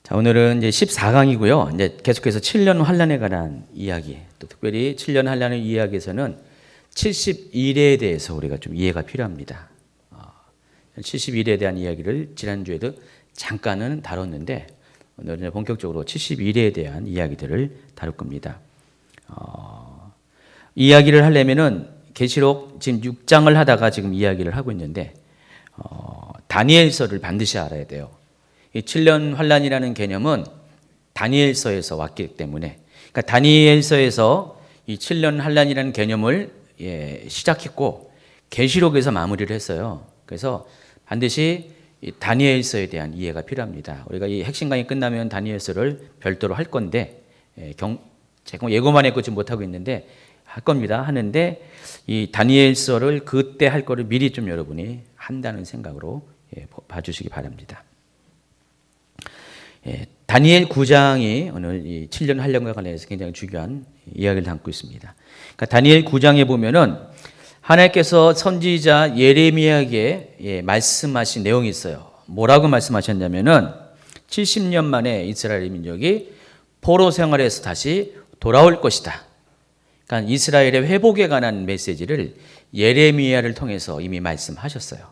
자, 오늘은 이제 14강이고요. 이제 계속해서 7년 환란에 관한 이야기, 또 특별히 7년 환란의 이야기에서는 71회에 대해서 우리가 좀 이해가 필요합니다. 71회에 대한 이야기를 지난주에도 잠깐은 다뤘는데 오늘은 본격적으로 71회에 대한 이야기들을 다룰 겁니다. 이야기를 하려면은 계시록 지금 6장을 하다가 지금 이야기를 하고 있는데 다니엘서를 반드시 알아야 돼요. 이 7년 환란이라는 개념은 다니엘서에서 왔기 때문에, 그러니까 다니엘서에서 이 7년 환란이라는 개념을 시작했고 계시록에서 마무리를 했어요. 그래서 반드시 이 다니엘서에 대한 이해가 필요합니다. 우리가 이 핵심 강의 끝나면 다니엘서를 별도로 할 건데 제가 예고만 했고 지금 못 하고 있는데 할 겁니다. 하는데 이 다니엘서를 그때 할 거를 미리 좀 여러분이 한다는 생각으로 봐주시기 바랍니다. 다니엘 9장이 오늘 이 7년 환란과 관련해서 굉장히 중요한 이야기를 담고 있습니다. 그러니까 다니엘 9장에 보면은 하나님께서 선지자 예레미야에게 말씀하신 내용이 있어요. 뭐라고 말씀하셨냐면은 70년 만에 이스라엘 민족이 포로 생활에서 다시 돌아올 것이다. 그러니까 이스라엘의 회복에 관한 메시지를 예레미야를 통해서 이미 말씀하셨어요.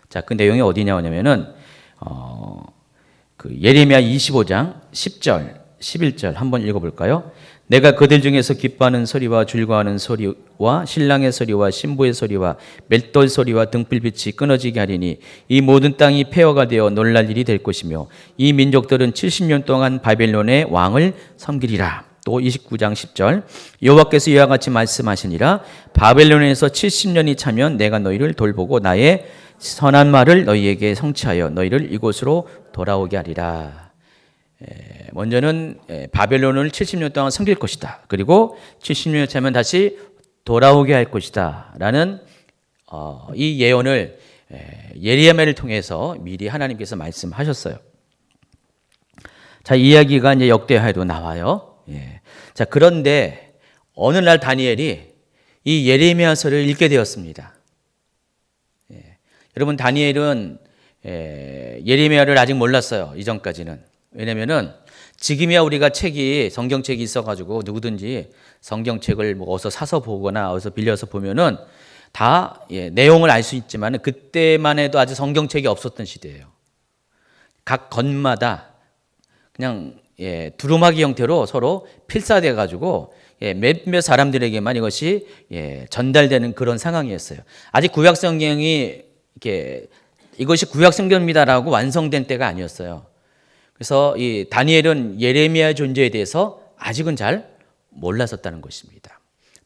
자, 그 내용이 어디냐 하냐면은 그 예레미야 25장 10절, 11절 한번 읽어볼까요? 내가 그들 중에서 기뻐하는 소리와 즐거워하는 소리와 신랑의 소리와 신부의 소리와 맷돌 소리와 등불빛이 끊어지게 하리니 이 모든 땅이 폐허가 되어 놀랄 일이 될 것이며 이 민족들은 70년 동안 바벨론의 왕을 섬기리라. 또 29장 10절 여호와께서 이와 같이 말씀하시니라 바벨론에서 70년이 차면 내가 너희를 돌보고 나의 선한 말을 너희에게 성취하여 너희를 이곳으로 돌아오게 하리라. 먼저는 바벨론을 70년 동안 섬길 것이다. 그리고 70년 차면 다시 돌아오게 할 것이다. 라는 이 예언을 예레미야를 통해서 미리 하나님께서 말씀하셨어요. 자, 이 이야기가 이제 역대하에도 나와요. 자, 그런데 어느 날 다니엘이 이 예레미야서를 읽게 되었습니다. 여러분, 다니엘은 예레미야를 아직 몰랐어요. 이전까지는. 왜냐면은 지금이야 우리가 성경책이 있어가지고 누구든지 성경책을 뭐 어디서 사서 보거나 어디서 빌려서 보면은 다 내용을 알 수 있지만 그때만 해도 아직 성경책이 없었던 시대예요. 각 건마다 그냥 두루마기 형태로 서로 필사돼 가지고 몇몇 사람들에게만 이것이 전달되는 그런 상황이었어요. 아직 구약 성경이 이것이 구약 성경입니다라고 완성된 때가 아니었어요. 그래서 이 다니엘은 예레미야의 존재에 대해서 아직은 잘 몰랐었다는 것입니다.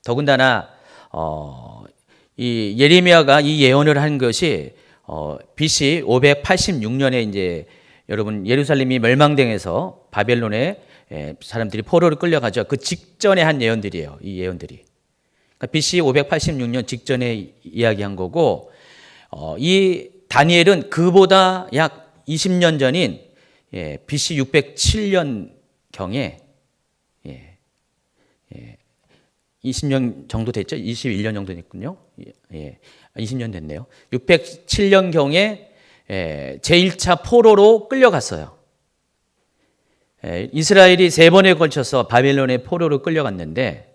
더군다나 이 예레미야가 이 예언을 한 것이 BC 586년에 이제 여러분 예루살렘이 멸망당해서 바벨론에 사람들이 포로를 끌려가죠. 그 직전에 한 예언들이에요. 이 예언들이. 그러니까 BC 586년 직전에 이야기한 거고 이 다니엘은 그보다 약 20년 전인 BC 607년경에 20년 정도 됐죠? 21년 정도 됐군요. 20년 됐네요. 607년경에 제1차 포로로 끌려갔어요. 이스라엘이 3번에 걸쳐서 바벨론의 포로로 끌려갔는데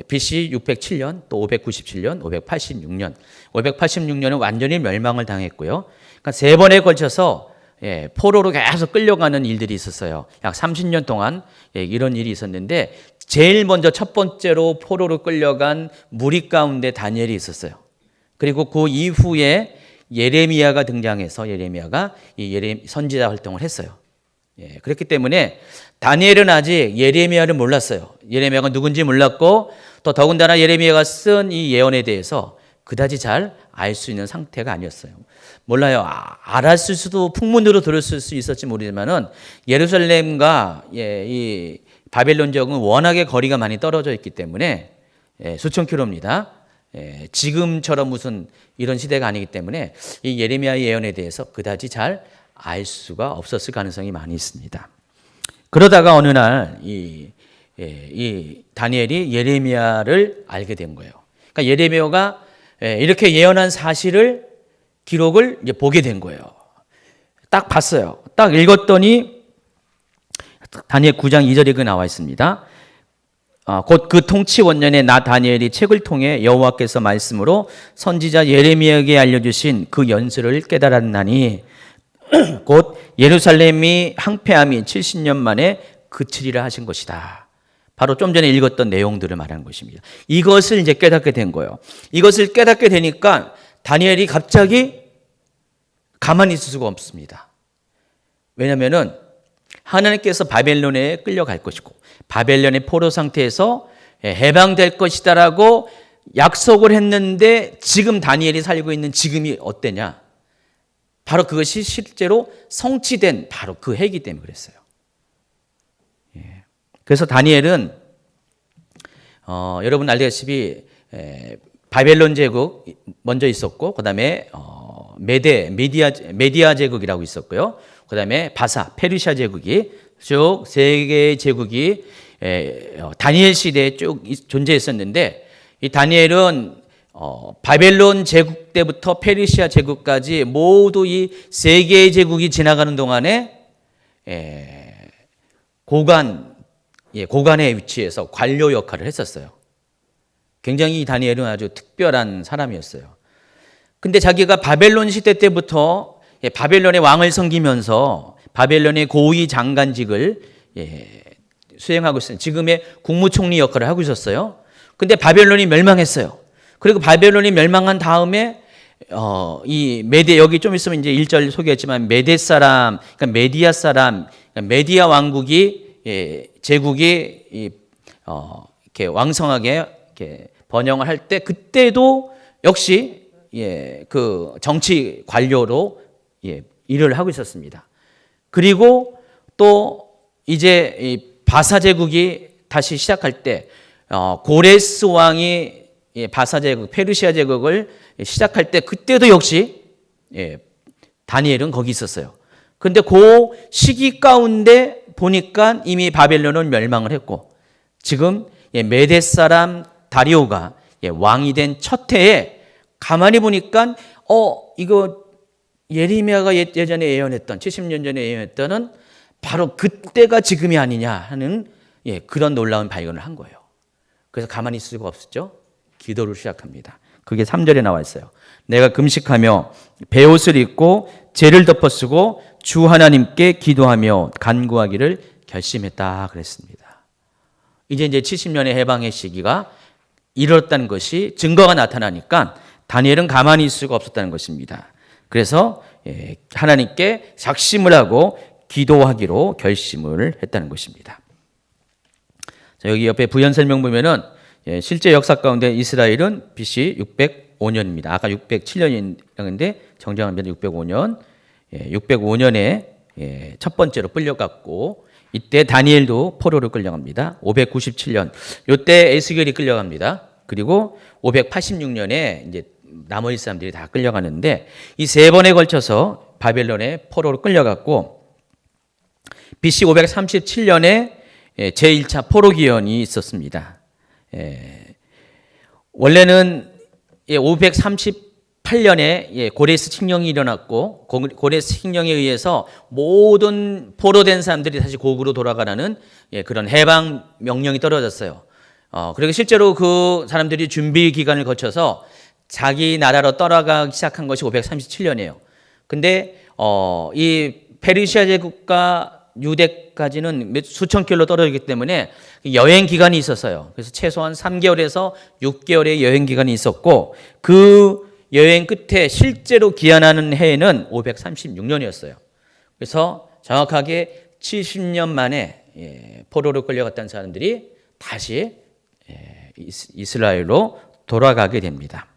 BC 607년, 또 597년, 586년. 586년은 완전히 멸망을 당했고요. 그러니까 3번에 걸쳐서 포로로 계속 끌려가는 일들이 있었어요. 약 30년 동안 이런 일이 있었는데 제일 먼저 첫 번째로 포로로 끌려간 무리 가운데 다니엘이 있었어요. 그리고 그 이후에 예레미야가 등장해서 예레미야가 이 선지자 활동을 했어요. 그렇기 때문에 다니엘은 아직 예레미야를 몰랐어요. 예레미야가 누군지 몰랐고 또 더군다나 예레미야가 쓴 이 예언에 대해서 그다지 잘 알 수 있는 상태가 아니었어요. 몰라요. 알았을 수도 풍문으로 들었을 수 있었지 모르지만은 예루살렘과 이 바벨론 지역은 워낙에 거리가 많이 떨어져 있기 때문에 수천 킬로입니다. 지금처럼 무슨 이런 시대가 아니기 때문에 이 예레미야의 예언에 대해서 그다지 잘 알 수가 없었을 가능성이 많이 있습니다. 그러다가 어느 날 이 다니엘이 예레미야를 알게 된 거예요. 그러니까 예레미야가 이렇게 예언한 사실을 기록을 이제 보게 된 거예요. 딱 봤어요. 딱 읽었더니 다니엘 9장 2절에 그 나와 있습니다. 곧 그 통치 원년에 나 다니엘이 책을 통해 여호와께서 말씀으로 선지자 예레미야에게 알려주신 그 연설을 깨달았나니 곧 예루살렘이 항폐함이 70년 만에 그치리라 하신 것이다. 바로 좀 전에 읽었던 내용들을 말하는 것입니다. 이것을 이제 깨닫게 된 거예요. 이것을 깨닫게 되니까 다니엘이 갑자기 가만히 있을 수가 없습니다. 왜냐하면은 하나님께서 바벨론에 끌려갈 것이고 바벨론의 포로 상태에서 해방될 것이다라고 약속을 했는데 지금 다니엘이 살고 있는 지금이 어때냐? 바로 그것이 실제로 성취된 바로 그 해이기 때문에 그랬어요. 그래서 다니엘은 여러분 알다시피 바벨론 제국 먼저 있었고 그 다음에 메디아 제국이라고 있었고요. 그 다음에 바사 페르시아 제국이 쭉 세 개의 제국이 다니엘 시대에 쭉 존재했었는데 이 다니엘은 바벨론 제국 때부터 페르시아 제국까지 모두 이 세 개의 제국이 지나가는 동안에 고관의 위치에서 관료 역할을 했었어요. 굉장히 다니엘은 아주 특별한 사람이었어요. 근데 자기가 바벨론 시대 때부터 바벨론의 왕을 섬기면서 바벨론의 고위 장관직을 수행하고 있어요. 지금의 국무총리 역할을 하고 있었어요. 근데 바벨론이 멸망했어요. 그리고 바벨론이 멸망한 다음에 이 메데 여기 좀 있으면 이제 1절 소개했지만 메데 사람, 그러니까 메디아 사람, 그러니까 메디아 왕국이 제국이 이렇게 왕성하게 이렇게 번영을 할 때 그때도 역시 그 정치 관료로 일을 하고 있었습니다. 그리고 또 이제 이 바사 제국이 다시 시작할 때 고레스 왕이 바사 제국, 페르시아 제국을 시작할 때 그때도 역시 다니엘은 거기 있었어요. 근데 그 시기 가운데 보니까 이미 바벨론은 멸망을 했고 지금 메데 사람 다리오가 왕이 된 첫 해에 가만히 보니까 이거 예레미야가 예전에 예언했던 70년 전에 예언했던 바로 그때가 지금이 아니냐 하는 그런 놀라운 발견을 한 거예요. 그래서 가만히 있을 수가 없었죠. 기도를 시작합니다. 그게 3절에 나와 있어요. 내가 금식하며 베옷을 입고 죄를 덮어쓰고 주 하나님께 기도하며 간구하기를 결심했다 그랬습니다. 이제 70년의 해방의 시기가 이뤘다는 것이 증거가 나타나니까 다니엘은 가만히 있을 수가 없었다는 것입니다. 그래서 하나님께 작심을 하고 기도하기로 결심을 했다는 것입니다. 자, 여기 옆에 부연 설명 보면은 실제 역사 가운데 이스라엘은 BC 605년입니다. 아까 607년인데 정정하면 605년. 605년에 첫 번째로 끌려갔고 이때 다니엘도 포로로 끌려갑니다. 597년 이때 에스겔이 끌려갑니다. 그리고 586년에 이제 나머지 사람들이 다 끌려가는데 이 세 번에 걸쳐서 바벨론에 포로로 끌려갔고 BC 537년에 제1차 포로 기원이 있었습니다. 원래는 538년에 고레스 칙령이 일어났고 고레스 칙령에 의해서 모든 포로된 사람들이 다시 고국으로 돌아가라는 그런 해방 명령이 떨어졌어요. 그리고 실제로 그 사람들이 준비 기간을 거쳐서 자기 나라로 떠나가기 시작한 것이 537년이에요. 근데 이 페르시아 제국과 유대까지는 수천 킬로 떨어지기 때문에 여행 기간이 있었어요. 그래서 최소한 3개월에서 6개월의 여행 기간이 있었고 그 여행 끝에 실제로 기한하는 해에는 536년이었어요. 그래서 정확하게 70년 만에 포로로 끌려갔던 사람들이 다시 이스라엘로 돌아가게 됩니다.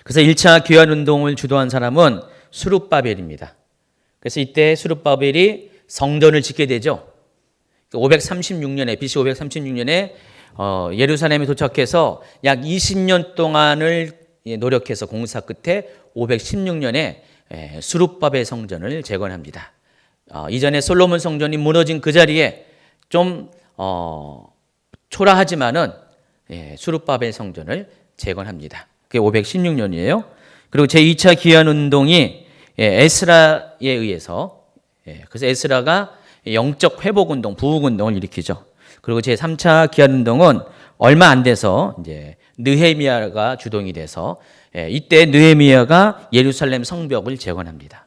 그래서 1차 귀환운동을 주도한 사람은 스룹바벨입니다. 그래서 이때 스룹바벨이 성전을 짓게 되죠. 536년에 BC 536년에 예루살렘에 도착해서 약 20년 동안을 노력해서 공사 끝에 516년에 스룹바벨 성전을 재건합니다. 이전에 솔로몬 성전이 무너진 그 자리에 좀 초라하지만은 스룹바벨 성전을 재건합니다. 그게 516년이에요. 그리고 제2차 귀환운동이 에스라에 의해서 그래서 에스라가 영적 회복 운동, 부흥 운동을 일으키죠. 그리고 제 3차 기한 운동은 얼마 안 돼서 이제 느헤미야가 주동이 돼서 이때 느헤미야가 예루살렘 성벽을 재건합니다.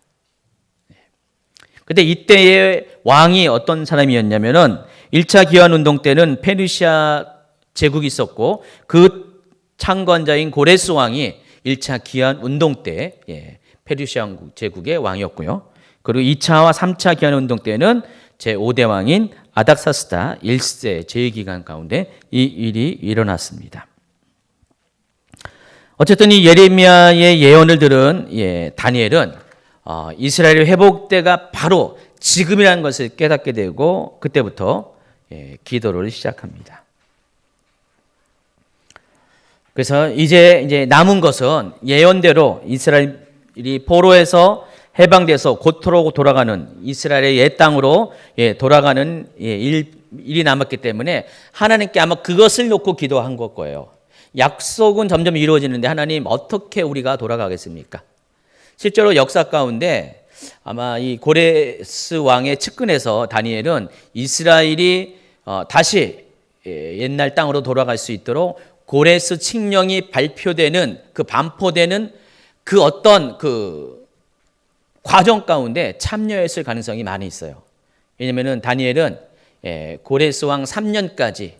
근데 이때의 왕이 어떤 사람이었냐면은 1차 기한 운동 때는 페르시아 제국이 있었고 그 창건자인 고레스 왕이 1차 기한 운동 때 페르시아 제국의 왕이었고요. 그리고 2차와 3차 기한 운동 때는 제5대 왕인 아닥사스다 1세 제위기간 가운데 이 일이 일어났습니다. 어쨌든 이 예레미야의 예언을 들은 다니엘은 이스라엘의 회복 때가 바로 지금이라는 것을 깨닫게 되고 그때부터 기도를 시작합니다. 그래서 이제 남은 것은 예언대로 이스라엘이 포로에서 해방돼서 곧토록 돌아가는 이스라엘의 옛 땅으로 돌아가는 일이 남았기 때문에 하나님께 아마 그것을 놓고 기도한 것 거예요. 약속은 점점 이루어지는데 하나님 어떻게 우리가 돌아가겠습니까? 실제로 역사 가운데 아마 이 고레스 왕의 측근에서 다니엘은 이스라엘이 다시 옛날 땅으로 돌아갈 수 있도록 고레스 칙령이 발표되는 그 반포되는 그 어떤 그 과정 가운데 참여했을 가능성이 많이 있어요. 왜냐하면 다니엘은 고레스 왕 3년까지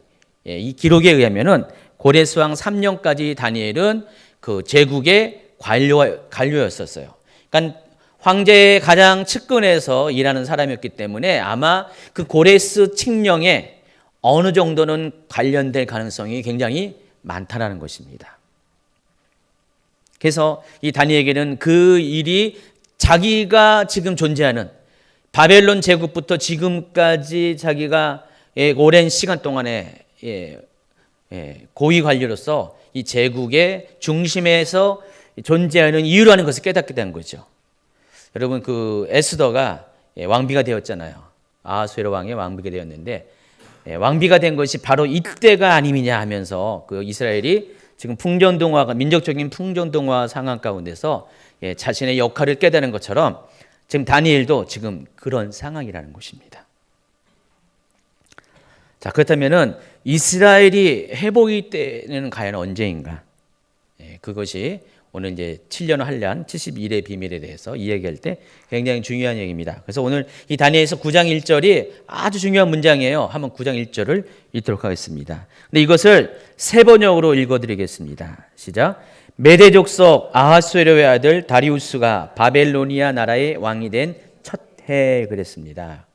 이 기록에 의하면은 고레스 왕 3년까지 다니엘은 그 제국의 관료였었어요. 그러니까 황제의 가장 측근에서 일하는 사람이었기 때문에 아마 그 고레스 칙령에 어느 정도는 관련될 가능성이 굉장히 많다라는 것입니다. 그래서 이 다니엘에게는 그 일이 자기가 지금 존재하는 바벨론 제국부터 지금까지 자기가 오랜 시간 동안에 고위 관료로서 이 제국의 중심에서 존재하는 이유라는 것을 깨닫게 된 거죠. 여러분 그 에스더가 왕비가 되었잖아요. 아하수에로 왕의 왕비가 되었는데 왕비가 된 것이 바로 이때가 아니냐 하면서 그 이스라엘이 지금 풍전등화가 민족적인 풍전등화 상황 가운데서 자신의 역할을 깨닫는 것처럼 지금 다니엘도 지금 그런 상황이라는 것입니다. 자, 그렇다면은 이스라엘이 회복이 때는 과연 언제인가? 그것이 오늘 이제 7년 환란 71의 비밀에 대해서 이야기할 때 굉장히 중요한 얘기입니다. 그래서 오늘 이 다니엘서 9장 1절이 아주 중요한 문장이에요. 한번 9장 1절을 읽도록 하겠습니다. 근데 이것을 세 번역으로 읽어드리겠습니다. 시작. 메대 족속 아하수에로의 아들 다리우스가 바벨로니아 나라의 왕이 된 첫 해 그랬습니다.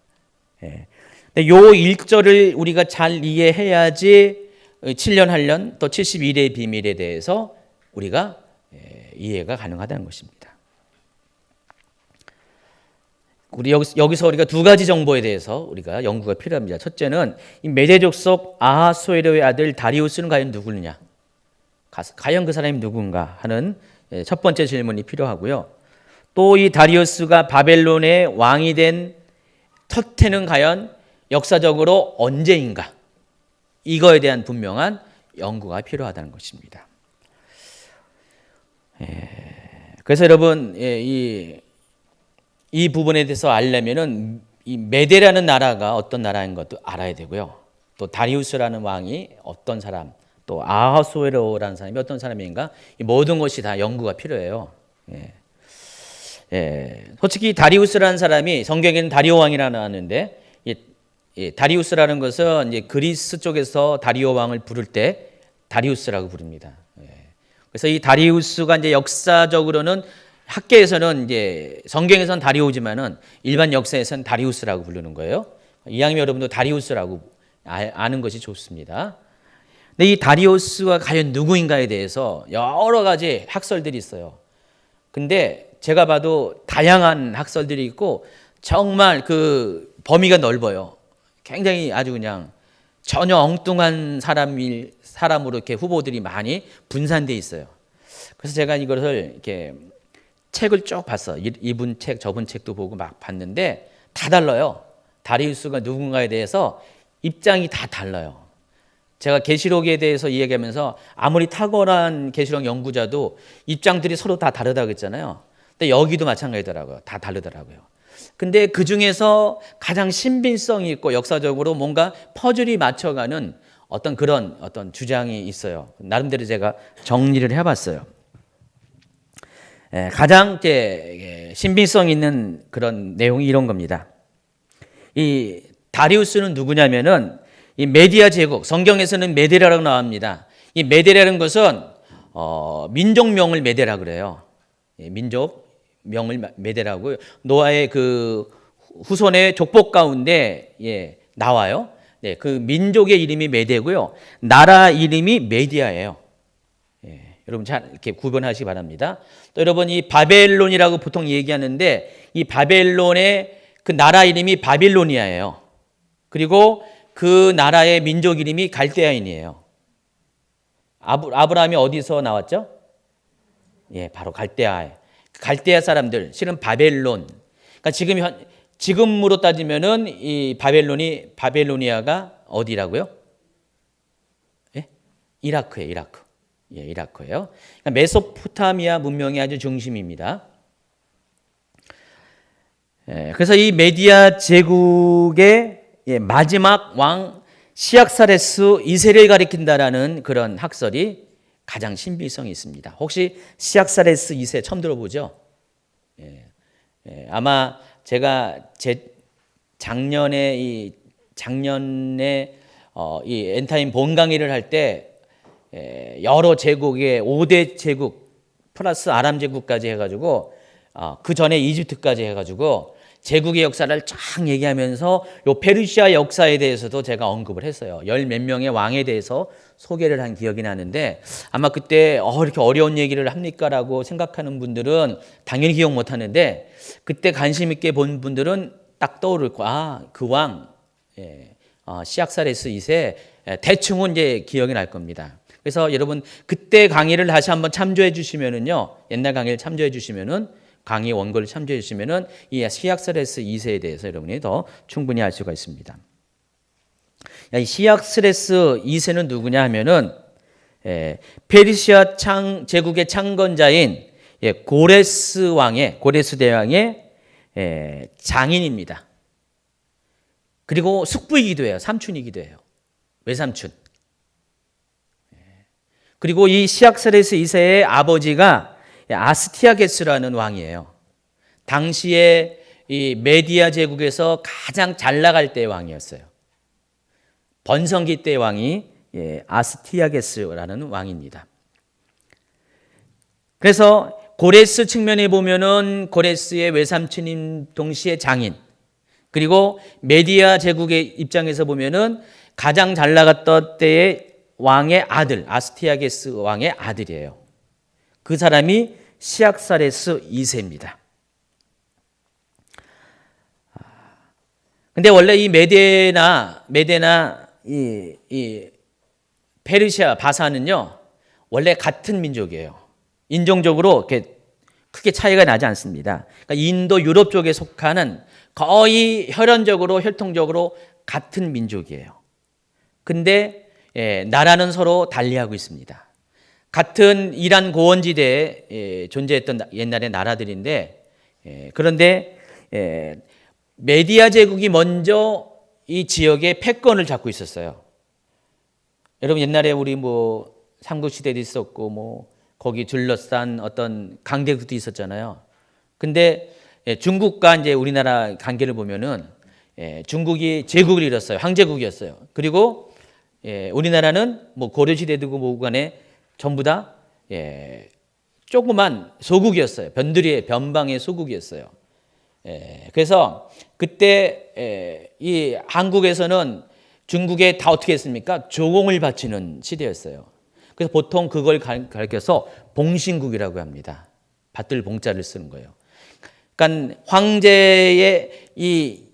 근데 요 1절을 우리가 잘 이해해야지 7년 환란 또 71의 비밀에 대해서 우리가 이해가 가능하다는 것입니다. 우리 여기서 우리가 두 가지 정보에 대해서 우리가 연구가 필요합니다. 첫째는 이 메대 족속 아하수에로의 아들 다리우스는 과연 누구느냐? 과연 그 사람이 누군가 하는 첫 번째 질문이 필요하고요. 또 이 다리우스가 바벨론의 왕이 된 첫 해는 과연 역사적으로 언제인가? 이거에 대한 분명한 연구가 필요하다는 것입니다. 그래서 여러분 이 부분에 대해서 알려면은 이 메대라는 나라가 어떤 나라인 것도 알아야 되고요. 또 다리우스라는 왕이 어떤 사람, 또 아하수에로라는 사람이 어떤 사람인가, 이 모든 것이 다 연구가 필요해요. 솔직히 다리우스라는 사람이 성경에는 다리오 왕이라 나왔는데 다리우스라는 것은 이제 그리스 쪽에서 다리오 왕을 부를 때 다리우스라고 부릅니다. 그래서 이 다리우스가 이제 역사적으로는 학계에서는 이제 성경에서는 다리오지만은 일반 역사에서는 다리우스라고 부르는 거예요. 이왕이면 여러분도 다리우스라고 아는 것이 좋습니다. 근데 이 다리우스가 과연 누구인가에 대해서 여러 가지 학설들이 있어요. 근데 제가 봐도 다양한 학설들이 있고 정말 그 범위가 넓어요. 굉장히 아주 그냥 전혀 엉뚱한 사람으로 이렇게 후보들이 많이 분산돼 있어요. 그래서 제가 이것을 이렇게 책을 쭉 봤어. 이분 책, 저분 책도 보고 막 봤는데 다 달라요. 다리우스가 누군가에 대해서 입장이 다 달라요. 제가 계시록에 대해서 이야기하면서 아무리 탁월한 계시록 연구자도 입장들이 서로 다 다르다고 했잖아요. 근데 여기도 마찬가지더라고요. 다 다르더라고요. 근데 그 중에서 가장 신빙성이 있고 역사적으로 뭔가 퍼즐이 맞춰가는 어떤 그런 어떤 주장이 있어요. 나름대로 제가 정리를 해봤어요. 가장 신빙성 있는 그런 내용이 이런 겁니다. 이 다리우스는 누구냐면은 이 메디아 제국, 성경에서는 메데라라고 나옵니다. 이 메데라는 것은 민족명을 메데라 그래요. 민족명을 메데라고요. 노아의 그 후손의 족복 가운데 나와요. 네, 그 민족의 이름이 메데고요. 나라 이름이 메디아예요. 여러분 잘 이렇게 구분하시기 바랍니다. 또 여러분 이 바벨론이라고 보통 얘기하는데 이 바벨론의 그 나라 이름이 바빌로니아예요. 그리고 그 나라의 민족 이름이 갈대아인이에요. 아브라함이 어디서 나왔죠? 바로 갈대아 사람들, 실은 바벨론. 그러니까 지금으로 따지면은 이 바벨로니아가 어디라고요? 이라크예요, 이라크. 이라크예요. 그러니까 메소포타미아 문명의 아주 중심입니다. 그래서 이 메디아 제국의 마지막 왕 시악사레스 2세를 가리킨다라는 그런 학설이 가장 신빙성이 있습니다. 혹시 시악사레스 2세 처음 들어보죠? 아마 제가 작년에 이 엔타임 본 강의를 할 때 여러 제국의 5대 제국 플러스 아람 제국까지 해가지고 그 전에 이집트까지 해가지고 제국의 역사를 쫙 얘기하면서 요 페르시아 역사에 대해서도 제가 언급을 했어요. 열 몇 명의 왕에 대해서 소개를 한 기억이 나는데 아마 그때 이렇게 어려운 얘기를 합니까라고 생각하는 분들은 당연히 기억 못 하는데 그때 관심 있게 본 분들은 딱 떠오를 거야. 그 왕 시악사레스 2세 대충은 이제 기억이 날 겁니다. 그래서 여러분 그때 강의를 다시 한번 참조해 주시면은요. 옛날 강의를 참조해 주시면은 강의 원고를 참조해 주시면은 이 시악사레스 2세에 대해서 여러분이 더 충분히 알 수가 있습니다. 이 시악사레스 2세는 누구냐 하면은 페르시아 제국의 창건자인 고레스 대왕의 장인입니다. 그리고 숙부이기도 해요. 삼촌이기도 해요. 외삼촌. 그리고 이 시악사레스 2세의 아버지가 아스티아게스라는 왕이에요. 당시에 이 메디아 제국에서 가장 잘 나갈 때의 왕이었어요. 번성기 때의 왕이 아스티아게스라는 왕입니다. 그래서 고레스 측면에 보면은 고레스의 외삼촌인 동시에 장인, 그리고 메디아 제국의 입장에서 보면은 가장 잘 나갔던 때의 왕의 아들, 아스티아게스 왕의 아들이에요. 그 사람이 시악사레스 2세입니다. 근데 원래 이 메데나 이 페르시아 바사는요, 원래 같은 민족이에요. 인종적으로 이렇게 크게 차이가 나지 않습니다. 그러니까 인도 유럽 쪽에 속하는 거의 혈통적으로 같은 민족이에요. 근데 나라는 서로 달리하고 있습니다. 같은 이란 고원지대에 존재했던 옛날의 나라들인데 그런데 메디아 제국이 먼저 이 지역의 패권을 잡고 있었어요. 여러분 옛날에 우리 삼국시대도 있었고 거기 둘러싼 어떤 강대국도 있었잖아요. 근데 중국과 이제 우리나라 관계를 보면은 중국이 제국을 잃었어요. 황제국이었어요. 그리고 우리나라는 고려시대도 뭐고 간에 전부 다 조그만 소국이었어요. 변방의 소국이었어요. 그래서 그때 이 한국에서는 중국에 다 어떻게 했습니까? 조공을 바치는 시대였어요. 그래서 보통 그걸 가리켜서 봉신국이라고 합니다. 받들 봉자를 쓰는 거예요. 그러니까 황제의 이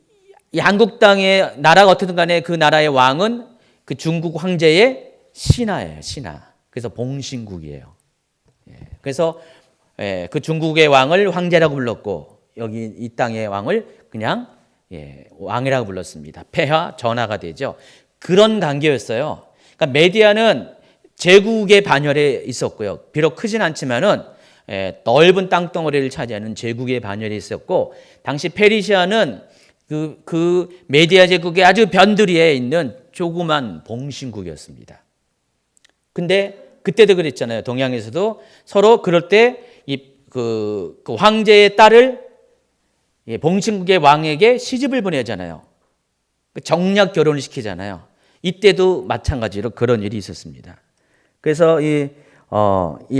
한국 땅의 나라가 어떻든 간에 그 나라의 왕은 그 중국 황제의 신하예요. 신하. 그래서 봉신국이에요. 그래서 그 중국의 왕을 황제라고 불렀고 여기 이 땅의 왕을 그냥 왕이라고 불렀습니다. 폐하 전하가 되죠. 그런 관계였어요. 그러니까 메디아는 제국의 반열에 있었고요. 비록 크진 않지만은 넓은 땅덩어리를 차지하는 제국의 반열에 있었고, 당시 페르시아는 그 메디아 제국의 아주 변두리에 있는 조그만 봉신국이었습니다. 근데 그때도 그랬잖아요. 동양에서도 서로 그럴 때 그 황제의 딸을 봉신국의 왕에게 시집을 보내잖아요. 정략 결혼을 시키잖아요. 이때도 마찬가지로 그런 일이 있었습니다. 그래서 이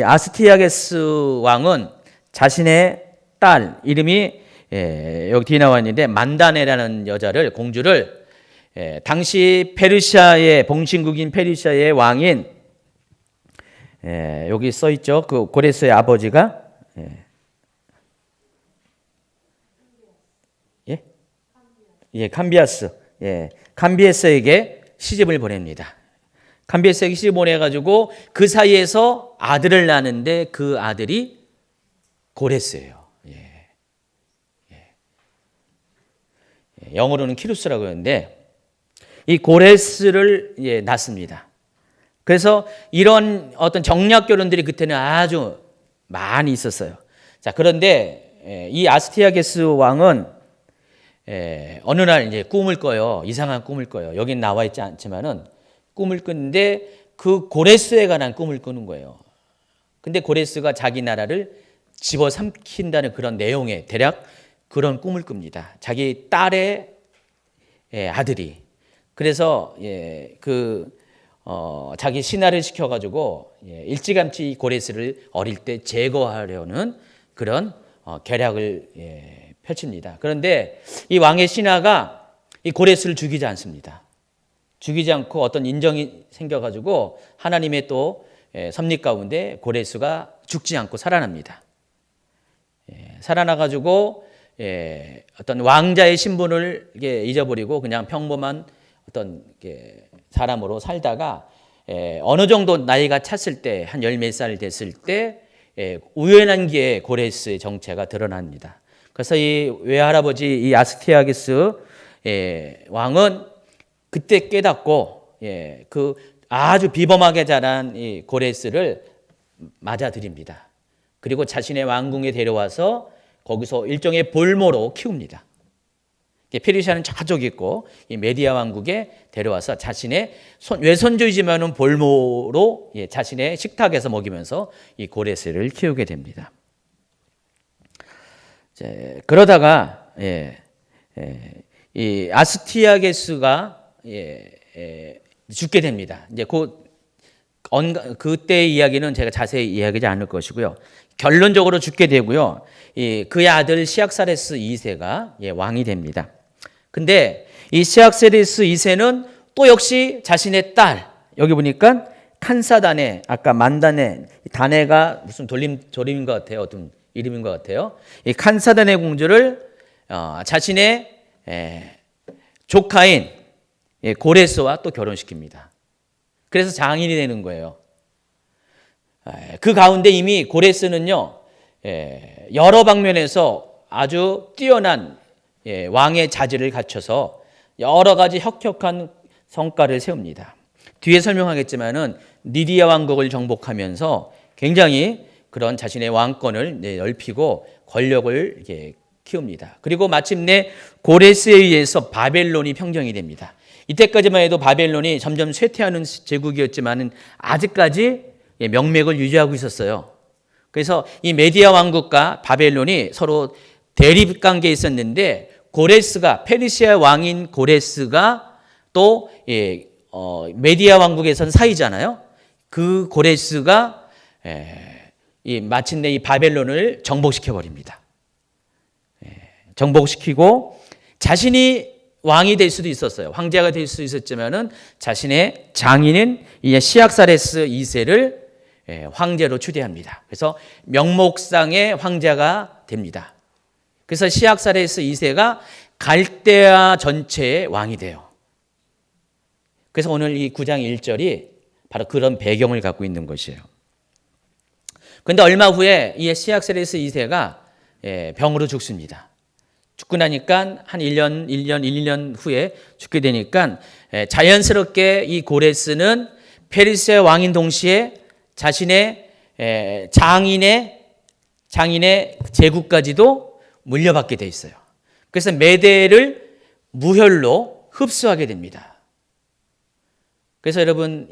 아스티아게스 왕은 자신의 딸 이름이 여기 뒤에 나와 있는데 만다네라는 공주를 당시 페르시아의 봉신국인 페르시아의 왕인 여기 써 있죠. 그 고레스의 아버지가 캄비아스. 캄비아스에게 시집을 보냅니다. 캄비아스에게 시집 보내가지고 그 사이에서 아들을 낳는데 그 아들이 고레스예요. 영어로는 키루스라고 하는데 이 고레스를 낳습니다. 그래서 이런 어떤 정략 결혼들이 그때는 아주 많이 있었어요. 자, 그런데 이 아스티아게스 왕은 어느 날 이제 꿈을 꿔요. 이상한 꿈을 꿔요. 여긴 나와 있지 않지만은 꿈을 꾸는데 그 고레스에 관한 꿈을 꾸는 거예요. 근데 고레스가 자기 나라를 집어삼킨다는 그런 내용의 대략 그런 꿈을 꿉니다. 자기 딸의 아들이. 그래서 자기 신하를 시켜가지고 일찌감치 고레스를 어릴 때 제거하려는 그런 계략을 펼칩니다. 그런데 이 왕의 신하가 이 고레스를 죽이지 않습니다. 죽이지 않고 어떤 인정이 생겨가지고 하나님의 또 섭리 가운데 고레스가 죽지 않고 살아납니다. 살아나가지고 어떤 왕자의 신분을 잊어버리고 그냥 평범한 어떤 사람으로 살다가 어느 정도 나이가 찼을 때 한 열 몇 살 됐을 때 우연한 기회에 고레스의 정체가 드러납니다. 그래서 이 외할아버지 이 아스티아게스 왕은 그때 깨닫고 그 아주 비범하게 자란 이 고레스를 맞아들입니다. 그리고 자신의 왕궁에 데려와서 거기서 일종의 볼모로 키웁니다. 페르시아는 저쪽 있고 이 메디아 왕국에 데려와서 자신의 외손주이지만은 볼모로 자신의 식탁에서 먹이면서 이 고레스를 키우게 됩니다. 그러다가 이 아스티아게스가 죽게 됩니다. 이제 그때의 이야기는 제가 자세히 이야기하지 않을 것이고요. 결론적으로 죽게 되고요. 그의 아들 시악사레스 2세가 왕이 됩니다. 근데 이 시악사레스 2세는 또 역시 자신의 딸, 여기 보니까 칸사다네, 아까 만다네, 다네가 무슨 조림인 것 같아요. 어떤 이름인 것 같아요. 이 칸사다네 공주를 자신의 조카인 고레스와 또 결혼시킵니다. 그래서 장인이 되는 거예요. 그 가운데 이미 고레스는요, 여러 방면에서 아주 뛰어난 왕의 자질을 갖춰서 여러 가지 혁혁한 성과를 세웁니다. 뒤에 설명하겠지만은 니디아 왕국을 정복하면서 굉장히 그런 자신의 왕권을 넓히고 권력을 이렇게 키웁니다. 그리고 마침내 고레스에 의해서 바벨론이 평정이 됩니다. 이때까지만 해도 바벨론이 점점 쇠퇴하는 제국이었지만은 아직까지 명맥을 유지하고 있었어요. 그래서 이 메디아 왕국과 바벨론이 서로 대립 관계에 있었는데 고레스가 페르시아 왕인 고레스가 또 메디아 왕국에선 사이잖아요. 그 고레스가 마침내 이 바벨론을 정복시켜 버립니다. 정복시키고 자신이 왕이 될 수도 있었어요. 황제가 될 수도 있었지만은 자신의 장인인 이 시악사레스 2세를 황제로 추대합니다. 그래서 명목상의 황제가 됩니다. 그래서 시악사레스 2세가 갈대아 전체의 왕이 돼요. 그래서 오늘 이 9장 1절이 바로 그런 배경을 갖고 있는 것이에요. 그런데 얼마 후에 이 시악사레스 2세가 병으로 죽습니다. 죽고 나니까 한 1년 후에 죽게 되니까 자연스럽게 이 고레스는 페르시아 왕인 동시에 자신의 장인의 장인의 제국까지도 물려받게 돼 있어요. 그래서 메대를 무혈로 흡수하게 됩니다. 그래서 여러분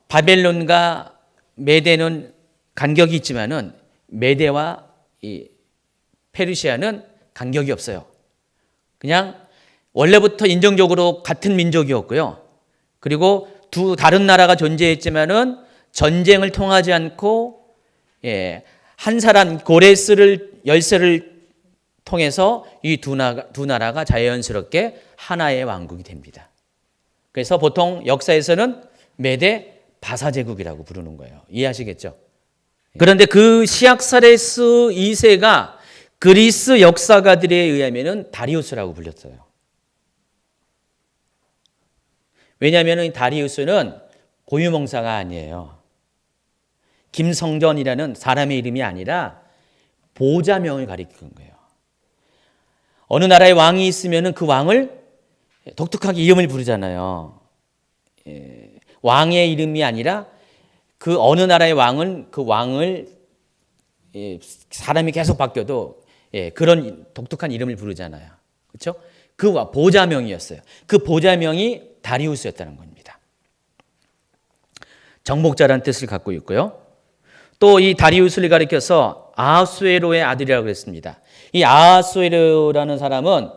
바벨론과 메대는 간격이 있지만은 메대와 이 페르시아는 간격이 없어요. 그냥 원래부터 인종적으로 같은 민족이었고요. 그리고 두 다른 나라가 존재했지만은 전쟁을 통하지 않고 한 사람 고레스를 열세를 통해서 이 두 나라가 자연스럽게 하나의 왕국이 됩니다. 그래서 보통 역사에서는 메대 바사 제국이라고 부르는 거예요. 이해하시겠죠? 그런데 그 시악사레스 2세가 그리스 역사가들에 의하면 다리우스라고 불렸어요. 왜냐하면 다리우스는 고유명사가 아니에요. 김성전이라는 사람의 이름이 아니라 보좌명을 가리키는 거예요. 어느 나라에 왕이 있으면 그 왕을 독특하게 이름을 부르잖아요. 왕의 이름이 아니라 그 어느 나라의 왕은 그 왕을 사람이 계속 바뀌어도 그런 독특한 이름을 부르잖아요. 그렇죠? 그 보좌명이었어요. 그 보좌명이 다리우스였다는 겁니다. 정복자라는 뜻을 갖고 있고요. 또 이 다리우스를 가리켜서 아하수에로의 아들이라고 했습니다. 이 아하수에로라는 사람은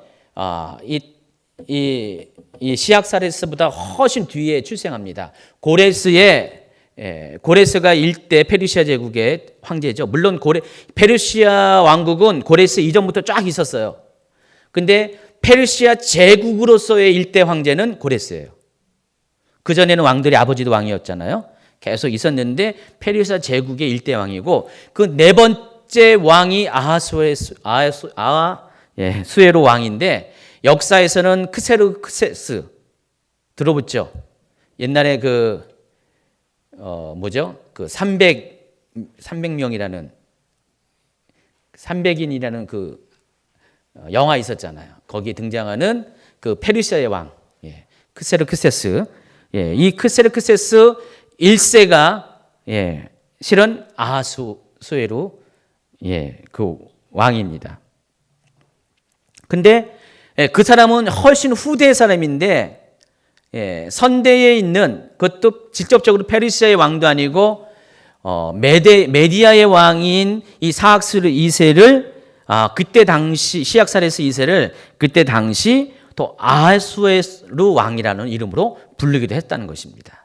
이 시악사레스보다 훨씬 뒤에 출생합니다. 고레스가 일대 페르시아 제국의 황제죠. 물론 페르시아 왕국은 고레스 이전부터 쫙 있었어요. 근데 페르시아 제국으로서의 일대 황제는 고레스예요. 그전에는 왕들이 아버지도 왕이었잖아요. 계속 있었는데 페르시아 제국의 일대 왕이고 그 네 번째 왕이 수에로 왕인데 역사에서는 크세르크세스 들어봤죠? 옛날에 그 300명이라는 300인이라는 그 영화 있었잖아요. 거기에 등장하는 그 페르시아의 왕 크세르크세스. 이 크세르크세스 1세가 실은 아하수에로 그 왕입니다. 근데 그 사람은 훨씬 후대 사람인데 선대에 있는 그것도 직접적으로 페르시아의 왕도 아니고 메디아의 왕인 이 사악스르 2세를 그때 당시 시악사레스 2세를 그때 당시 또 아하수에로 왕이라는 이름으로 부르기도 했다는 것입니다.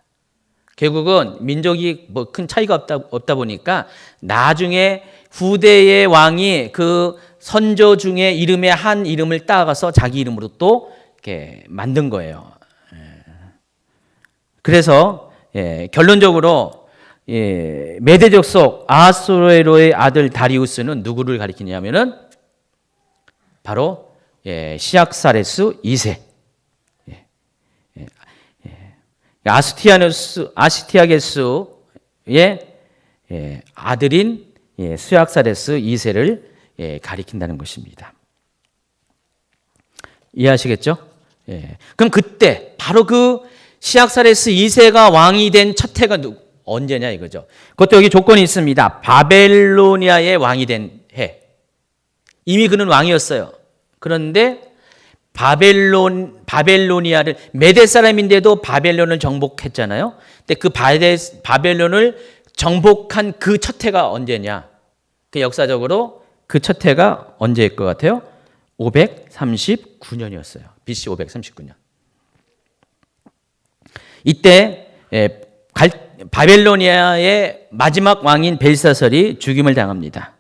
결국은 민족이 뭐 큰 차이가 없다 보니까 나중에 후대의 왕이 그 선조 중에 이름의 한 이름을 따가서 자기 이름으로 또 이렇게 만든 거예요. 그래서 결론적으로 메대족 속 아하수에로의 아들 다리우스는 누구를 가리키냐면은 바로 시악사레스 2세 아스티아게스의 아들인 시악사레스 2세를 가리킨다는 것입니다. 이해하시겠죠? 그럼 그때 바로 그 시악사레스 2세가 왕이 된 첫 해가 언제냐 이거죠. 그것도 여기 조건이 있습니다. 바벨로니아의 왕이 된 해. 이미 그는 왕이었어요. 그런데 바벨로니아를 메대 사람인데도 바벨론을 정복했잖아요. 근데 그 바벨론을 정복한 그 첫 해가 언제냐? 그 역사적으로 그 첫 해가 언제일 것 같아요? 539년이었어요. BC 539년. 이때 바벨로니아의 마지막 왕인 벨사설이 죽임을 당합니다.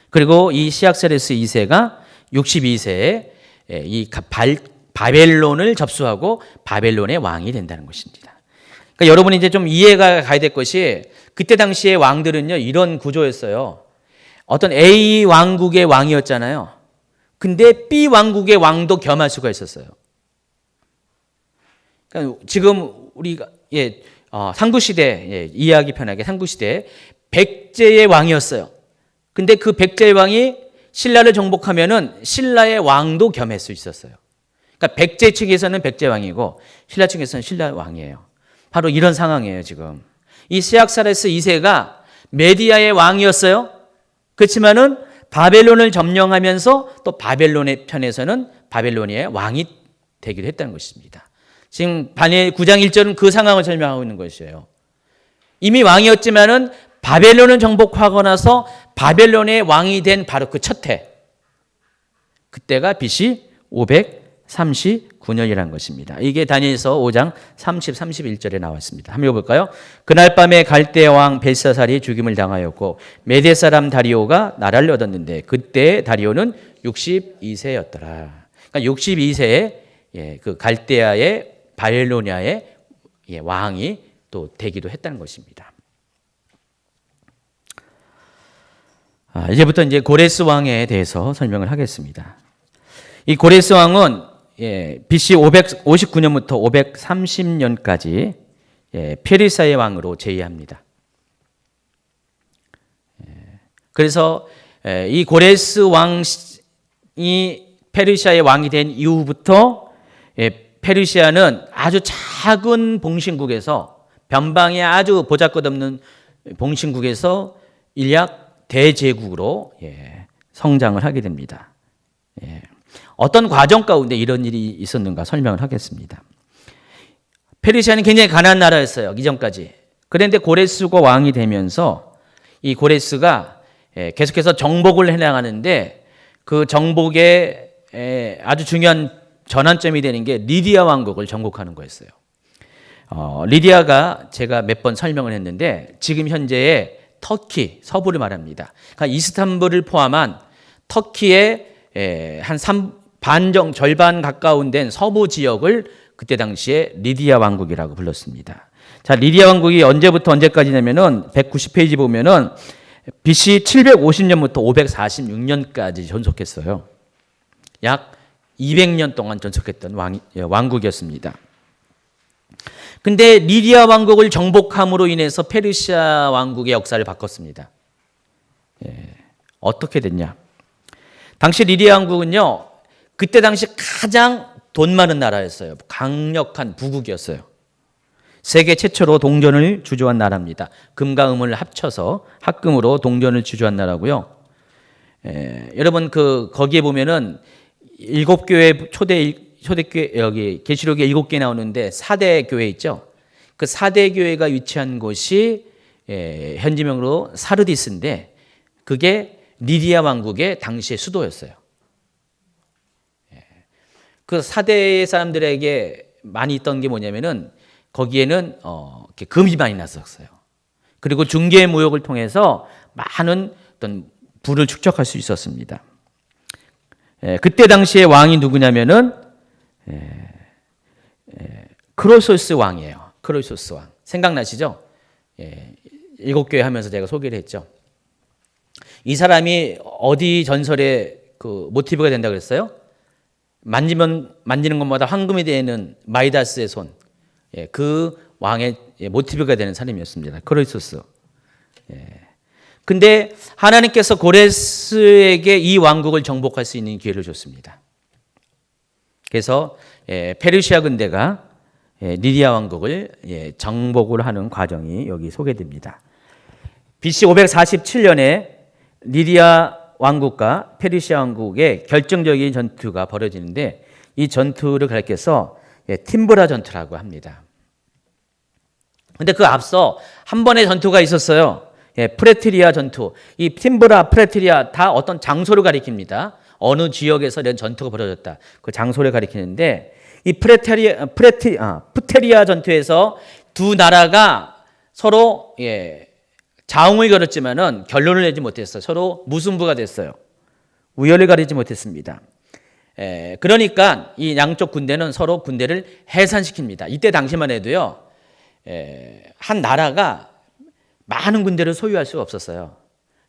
그리고 이 시악사레스 2세가 62세에 이 바벨론을 접수하고 바벨론의 왕이 된다는 것입니다. 그러니까 여러분이 이제 좀 이해가 가야 될 것이 그때 당시의 왕들은요 이런 구조였어요. 어떤 A 왕국의 왕이었잖아요. 근데 B 왕국의 왕도 겸할 수가 있었어요. 그러니까 지금 우리가 삼국시대 이해하기 편하게 삼국시대 백제의 왕이었어요. 근데 그 백제의 왕이 신라를 정복하면은 신라의 왕도 겸할 수 있었어요. 그러니까 백제 측에서는 백제 왕이고 신라 측에서는 신라 왕이에요. 바로 이런 상황이에요, 지금. 이 시악사레스 2세가 메디아의 왕이었어요. 그렇지만은 바벨론을 점령하면서 또 바벨론의 편에서는 바벨로니아의 왕이 되기도 했다는 것입니다. 지금 다니엘 9장 1절은 그 상황을 설명하고 있는 것이에요. 이미 왕이었지만은 바벨론을 정복하고 나서 바벨론의 왕이 된 바로 그 첫 해. 그때가 BC 539년이라는 것입니다. 이게 다니엘서 5장 30, 31절에 나왔습니다. 한번 읽어볼까요? 그날 밤에 갈대아 왕 벨사살이 죽임을 당하였고 메대 사람 다리오가 나라를 얻었는데 그때 다리오는 62세였더라. 그러니까 62세에 그 갈대아의 바벨로니아의 왕이 또 되기도 했다는 것입니다. 이제부터 이제 고레스 왕에 대해서 설명을 하겠습니다. 이 고레스 왕은 BC 559년부터 530년까지 페르시아의 왕으로 재위합니다. 그래서 이 고레스 왕이 페르시아의 왕이 된 이후부터 페르시아는 아주 작은 봉신국에서 변방에 아주 보잘것없는 봉신국에서 일약 대제국으로 성장을 하게 됩니다. 어떤 과정 가운데 이런 일이 있었는가 설명을 하겠습니다. 페르시아는 굉장히 가난한 나라였어요. 이전까지. 그런데 고레스가 왕이 되면서 이 고레스가 계속해서 정복을 해나가는데 그 정복의 아주 중요한 전환점이 되는 게 리디아 왕국을 정복하는 거였어요. 리디아가 제가 몇 번 설명을 했는데 지금 현재의 터키 서부를 말합니다. 그러니까 이스탄불을 포함한 터키의 한 절반 가까운 된 서부 지역을 그때 당시에 리디아 왕국이라고 불렀습니다. 자, 리디아 왕국이 언제부터 언제까지냐면은 190페이지 보면은 BC 750년부터 546년까지 전속했어요. 약 200년 동안 전속했던 왕국이었습니다. 근데 리디아 왕국을 정복함으로 인해서 페르시아 왕국의 역사를 바꿨습니다. 어떻게 됐냐? 당시 리디아 왕국은요, 그때 당시 가장 돈 많은 나라였어요. 강력한 부국이었어요. 세계 최초로 동전을 주조한 나라입니다. 금과 음을 합쳐서 합금으로 동전을 주조한 나라고요. 여러분 거기에 보면은 7교회 초대교회 여기 계시록에 7개 나오는데 4대 교회 있죠. 그 4대 교회가 위치한 곳이 현지명으로 사르디스인데 그게 리디아 왕국의 당시의 수도였어요. 그 4대 사람들에게 많이 있던 게 뭐냐면은 거기에는 금이 많이 났었어요. 그리고 중개 무역을 통해서 많은 어떤 부를 축적할 수 있었습니다. 그때 당시의 왕이 누구냐면은 크로소스 왕이에요. 크로소스 왕. 생각나시죠? 7교회 하면서 제가 소개를 했죠. 이 사람이 어디 전설의 그 모티브가 된다 그랬어요? 만지는 것마다 황금이 되는 마이다스의 손. 그 왕의 모티브가 되는 사람이었습니다. 크로소스. 근데 하나님께서 고레스에게 이 왕국을 정복할 수 있는 기회를 줬습니다. 그래서 페르시아 군대가 리디아 왕국을 정복을 하는 과정이 여기 소개됩니다. BC 547년에 리디아 왕국과 페르시아 왕국의 결정적인 전투가 벌어지는데 이 전투를 가리켜서 팀브라 전투라고 합니다. 근데 그 앞서 한 번의 전투가 있었어요. 프레트리아 전투. 이 팀브라, 프레트리아 다 어떤 장소를 가리킵니다. 어느 지역에서 이런 전투가 벌어졌다. 그 장소를 가리키는데 이 프테리아 전투에서 두 나라가 서로 자웅을 걸었지만은 결론을 내지 못했어요. 서로 무승부가 됐어요. 우열을 가리지 못했습니다. 그러니까 이 양쪽 군대는 서로 군대를 해산시킵니다. 이때 당시만 해도요, 한 나라가 많은 군대를 소유할 수가 없었어요.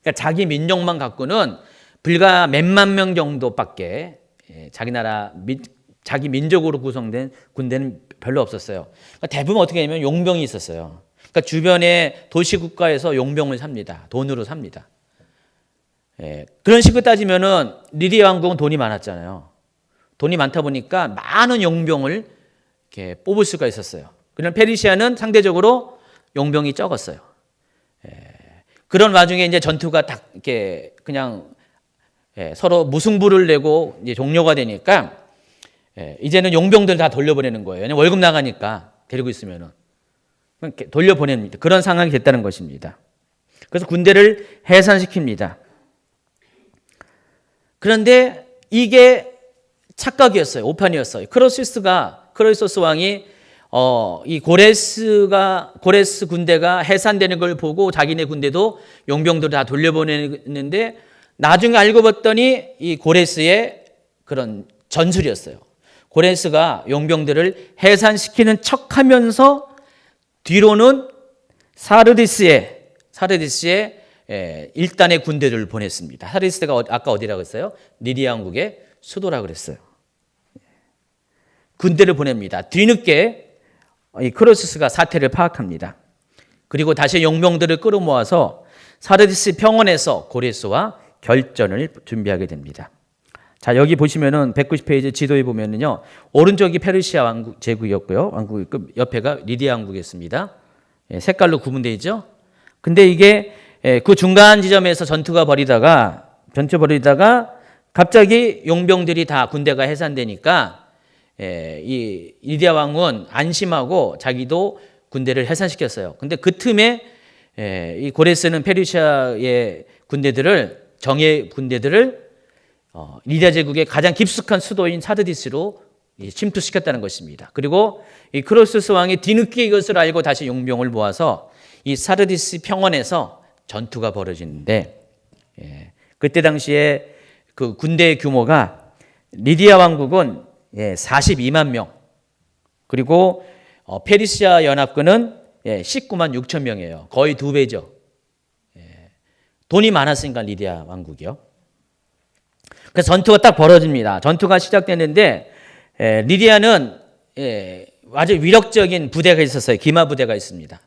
그러니까 자기 민족만 갖고는 불과 몇만 명 정도밖에 자기 민족으로 구성된 군대는 별로 없었어요. 그러니까 대부분 어떻게 하냐면 용병이 있었어요. 그러니까 주변의 도시 국가에서 용병을 삽니다. 돈으로 삽니다. 그런 식으로 따지면은 리디아 왕국은 돈이 많았잖아요. 돈이 많다 보니까 많은 용병을 이렇게 뽑을 수가 있었어요. 그러나 페르시아는 상대적으로 용병이 적었어요. 그런 와중에 이제 전투가 딱 이렇게 그냥 서로 무승부를 내고 이제 종료가 되니까 이제는 용병들 다 돌려보내는 거예요. 그냥 월급 나가니까 데리고 있으면은 돌려보냅니다. 그런 상황이 됐다는 것입니다. 그래서 군대를 해산시킵니다. 그런데 이게 착각이었어요. 오판이었어요. 크로시스 왕이 이 고레스 군대가 해산되는 걸 보고 자기네 군대도 용병들을 다 돌려보내는데 나중에 알고 봤더니 이 고레스의 그런 전술이었어요. 고레스가 용병들을 해산시키는 척하면서 뒤로는 사르디스의 1단의 군대를 보냈습니다. 사르디스가 아까 어디라고 했어요? 리디아 왕국의 수도라고 그랬어요. 군대를 보냅니다. 뒤늦게 이 크로시스가 사태를 파악합니다. 그리고 다시 용병들을 끌어모아서 사르디스 평원에서 고레스와 결전을 준비하게 됩니다. 자, 여기 보시면은 190페이지 지도에 보면은요, 오른쪽이 페르시아 왕국 제국이었고요. 왕국 그 옆에가 리디아 왕국이었습니다. 색깔로 구분되어 있죠. 근데 이게 그 중간 지점에서 전투 벌이다가 갑자기 용병들이 다 군대가 해산되니까 이 리디아 왕은 안심하고 자기도 군대를 해산시켰어요. 근데 그 틈에 이 고레스는 페르시아의 정예 군대들을 리디아 제국의 가장 깊숙한 수도인 사르디스로 침투시켰다는 것입니다. 그리고 이 크로시스 왕이 뒤늦게 이것을 알고 다시 용병을 모아서 이 사르디스 평원에서 전투가 벌어지는데, 그때 당시에 그 군대의 규모가 리디아 왕국은 42만 명, 그리고 페르시아 연합군은 19만 6천 명이에요. 거의 2배죠. 돈이 많았으니까 리디아 왕국이요. 그래서 전투가 딱 벌어집니다. 전투가 시작됐는데 리디아는 아주 위력적인 부대가 있었어요. 기마 부대가 있습니다.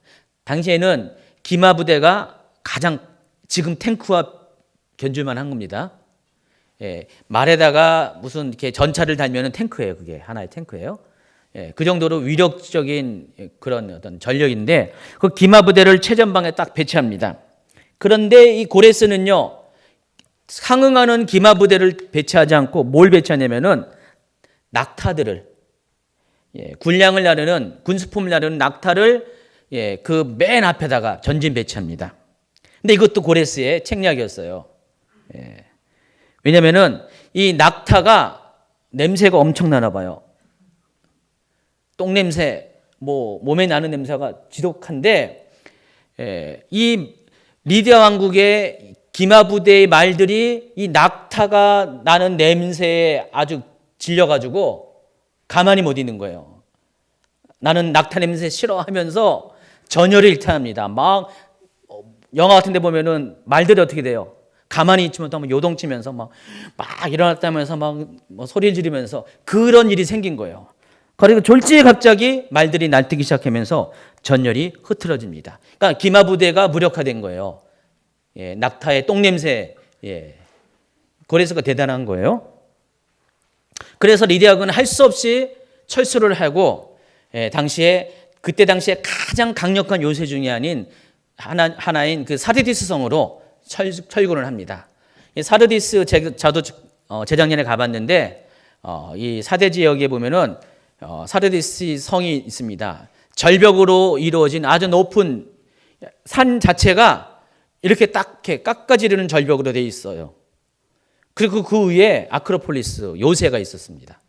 당시에는 기마 부대가 가장 지금 탱크와 견줄만 한 겁니다. 말에다가 무슨 이렇게 전차를 달면은 탱크예요. 그게 하나의 탱크예요. 그 정도로 위력적인 그런 어떤 전력인데 그 기마 부대를 최전방에 딱 배치합니다. 그런데 이 고레스는요, 상응하는 기마 부대를 배치하지 않고 뭘 배치하냐면은 낙타들을, 군량을 나르는, 군수품을 나르는 낙타를 그 맨 앞에다가 전진 배치합니다. 근데 이것도 고레스의 책략이었어요. 왜냐면은 이 낙타가 냄새가 엄청나나 봐요. 똥냄새, 몸에 나는 냄새가 지독한데, 이 리디아 왕국의 기마 부대의 말들이 이 낙타가 나는 냄새에 아주 질려가지고 가만히 못 있는 거예요. 나는 낙타 냄새 싫어하면서 전열을 일탈합니다. 막 영화 같은 데 보면은 말들이 어떻게 돼요? 가만히 있지 못하면 요동치면서 막 일어났다면서 막 소리를 지르면서 그런 일이 생긴 거예요. 그리고 졸지에 갑자기 말들이 날뛰기 시작하면서 전열이 흐트러집니다. 그러니까 기마 부대가 무력화된 거예요. 낙타의 똥냄새, 고레스가 대단한 거예요. 그래서 리디아군은 할 수 없이 철수를 하고 그때 당시에 가장 강력한 요새 중에 하나인 그 사르디스 성으로 철군을 합니다. 사르디스 저도 재작년에 가봤는데 이 사대 지역에 보면은 사르디스 성이 있습니다. 절벽으로 이루어진 아주 높은 산 자체가 이렇게 딱 깎아지르는 절벽으로 되어 있어요. 그리고 그 위에 아크로폴리스 요새가 있었습니다.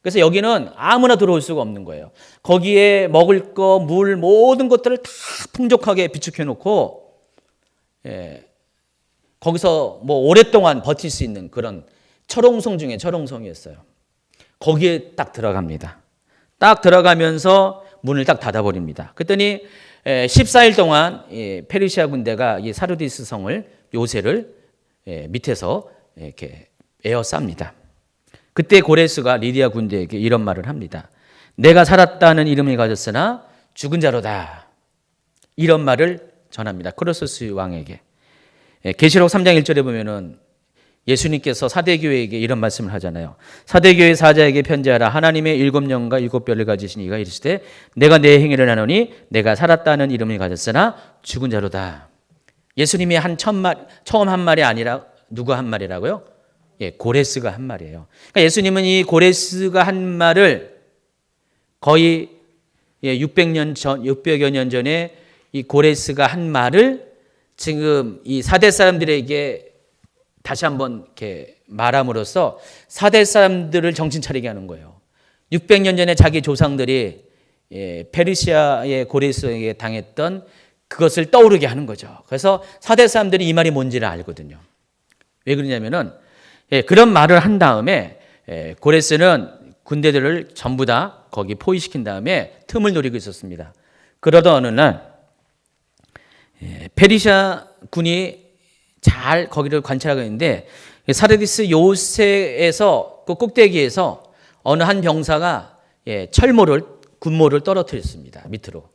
그래서 여기는 아무나 들어올 수가 없는 거예요. 거기에 먹을 거, 물, 모든 것들을 다 풍족하게 비축해 놓고 거기서 오랫동안 버틸 수 있는 그런 철옹성 중에 철옹성이었어요. 거기에 딱 들어갑니다. 딱 들어가면서 문을 딱 닫아버립니다. 그랬더니 14일 동안 페르시아 군대가 이 사르디스 성을, 요새를 밑에서 이렇게 에워쌉니다. 그때 고레스가 리디아 군대에게 이런 말을 합니다. 내가 살았다는 이름을 가졌으나 죽은 자로다. 이런 말을 전합니다. 크로소스 왕에게. 계시록 3장 1절에 보면은 예수님께서 사대교회에게 이런 말씀을 하잖아요. 사대교회 사자에게 편지하라. 하나님의 7영과 7뼈를 가지신 이가 이르시되 내가 내 행위를 하노니 내가 살았다는 이름을 가졌으나 죽은 자로다. 예수님이 처음 한 말이 아니라 누가 한 말이라고요? 고레스가 한 말이에요. 그러니까 예수님은 이 고레스가 한 말을 거의 600여 년 전에 이 고레스가 한 말을 지금 이 4대 사람들에게 다시 한번 이렇게 말함으로써 4대 사람들을 정신 차리게 하는 거예요. 600년 전에 자기 조상들이 페르시아의 고레스에게 당했던 그것을 떠오르게 하는 거죠. 그래서 4대 사람들이 이 말이 뭔지를 알거든요. 왜 그러냐면은 그런 말을 한 다음에 고레스는 군대들을 전부 다 거기 포위시킨 다음에 틈을 노리고 있었습니다. 그러던 어느 날 페르시아 군이 잘 거기를 관찰하고 있는데 사르디스 요새에서 그 꼭대기에서 어느 한 병사가 군모를 떨어뜨렸습니다. 밑으로.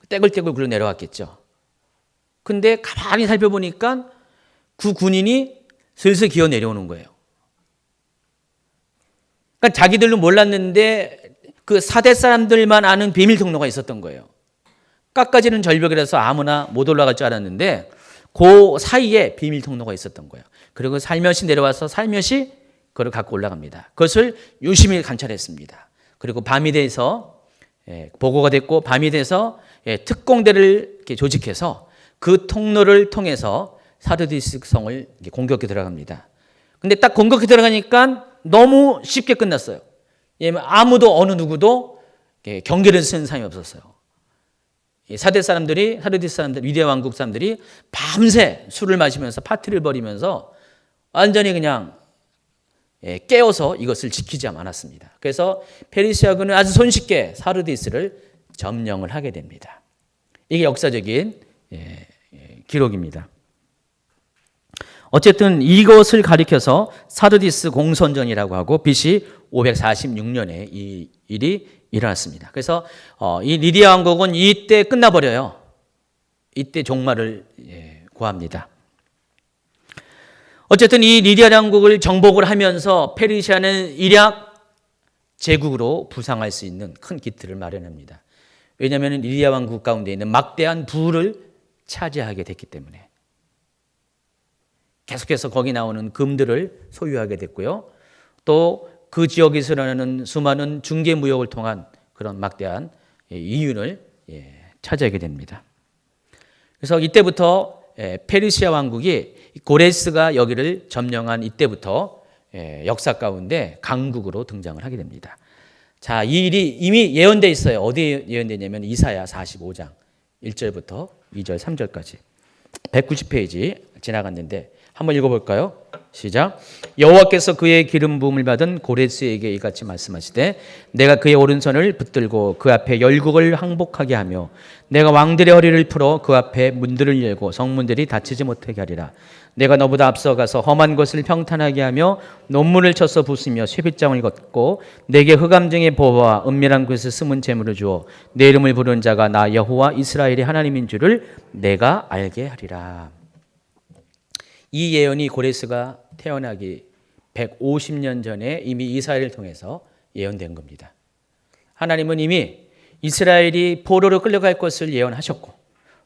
떼굴떼굴 굴러 내려왔겠죠. 근데 가만히 살펴보니까 그 군인이 슬슬 기어 내려오는 거예요. 그러니까 자기들도 몰랐는데 그 4대 사람들만 아는 비밀 통로가 있었던 거예요. 깎아지는 절벽이라서 아무나 못 올라갈 줄 알았는데 그 사이에 비밀 통로가 있었던 거예요. 그리고 살며시 내려와서 살며시 그걸 갖고 올라갑니다. 그것을 유심히 관찰했습니다. 그리고 밤이 돼서 보고가 됐고 밤이 돼서 특공대를 이렇게 조직해서 그 통로를 통해서 사르디스 성을 공격해 들어갑니다. 근데 딱 공격해 들어가니까 너무 쉽게 끝났어요. 아무도 어느 누구도 경계를 쓰는 사람이 없었어요. 사르디스 사람들, 위대 왕국 사람들이 밤새 술을 마시면서 파티를 벌이면서 완전히 그냥 깨어서 이것을 지키지 않았습니다. 그래서 페르시아군은 아주 손쉽게 사르디스를 점령을 하게 됩니다. 이게 역사적인 기록입니다. 어쨌든 이것을 가리켜서 사르디스 공선전이라고 하고 BC 546년에 이 일이 일어났습니다. 그래서 이 리디아 왕국은 이때 끝나버려요. 이때 종말을 고합니다. 어쨌든 이 리디아 왕국을 정복을 하면서 페르시아는 일약 제국으로 부상할 수 있는 큰 기틀을 마련합니다. 왜냐하면 리디아 왕국 가운데 있는 막대한 부를 차지하게 됐기 때문에 계속해서 거기 나오는 금들을 소유하게 됐고요. 또 그 지역에서 일어나는 수많은 중개 무역을 통한 그런 막대한 이윤을 차지하게 됩니다. 그래서 이때부터 페르시아 왕국이 고레스가 여기를 점령한 이때부터 역사 가운데 강국으로 등장을 하게 됩니다. 자, 이 일이 이미 예언되어 있어요. 어디에 예언되냐면 이사야 45장 1절부터 2절, 3절까지 190페이지 지나갔는데 한번 읽어볼까요? 시작. 여호와께서 그의 기름 부음을 받은 고레스에게 이같이 말씀하시되 내가 그의 오른손을 붙들고 그 앞에 열국을 항복하게 하며 내가 왕들의 허리를 풀어 그 앞에 문들을 열고 성문들이 닫히지 못하게 하리라. 내가 너보다 앞서가서 험한 것을 평탄하게 하며 논문을 쳐서 부수며 쇠빗장을 걷고 내게 흑암중의 보화와 은밀한 곳에 숨은 재물을 주어 내 이름을 부르는 자가 나 여호와 이스라엘의 하나님인 줄을 내가 알게 하리라. 이 예언이 고레스가 태어나기 150년 전에 이미 이사야를 통해서 예언된 겁니다. 하나님은 이미 이스라엘이 포로로 끌려갈 것을 예언하셨고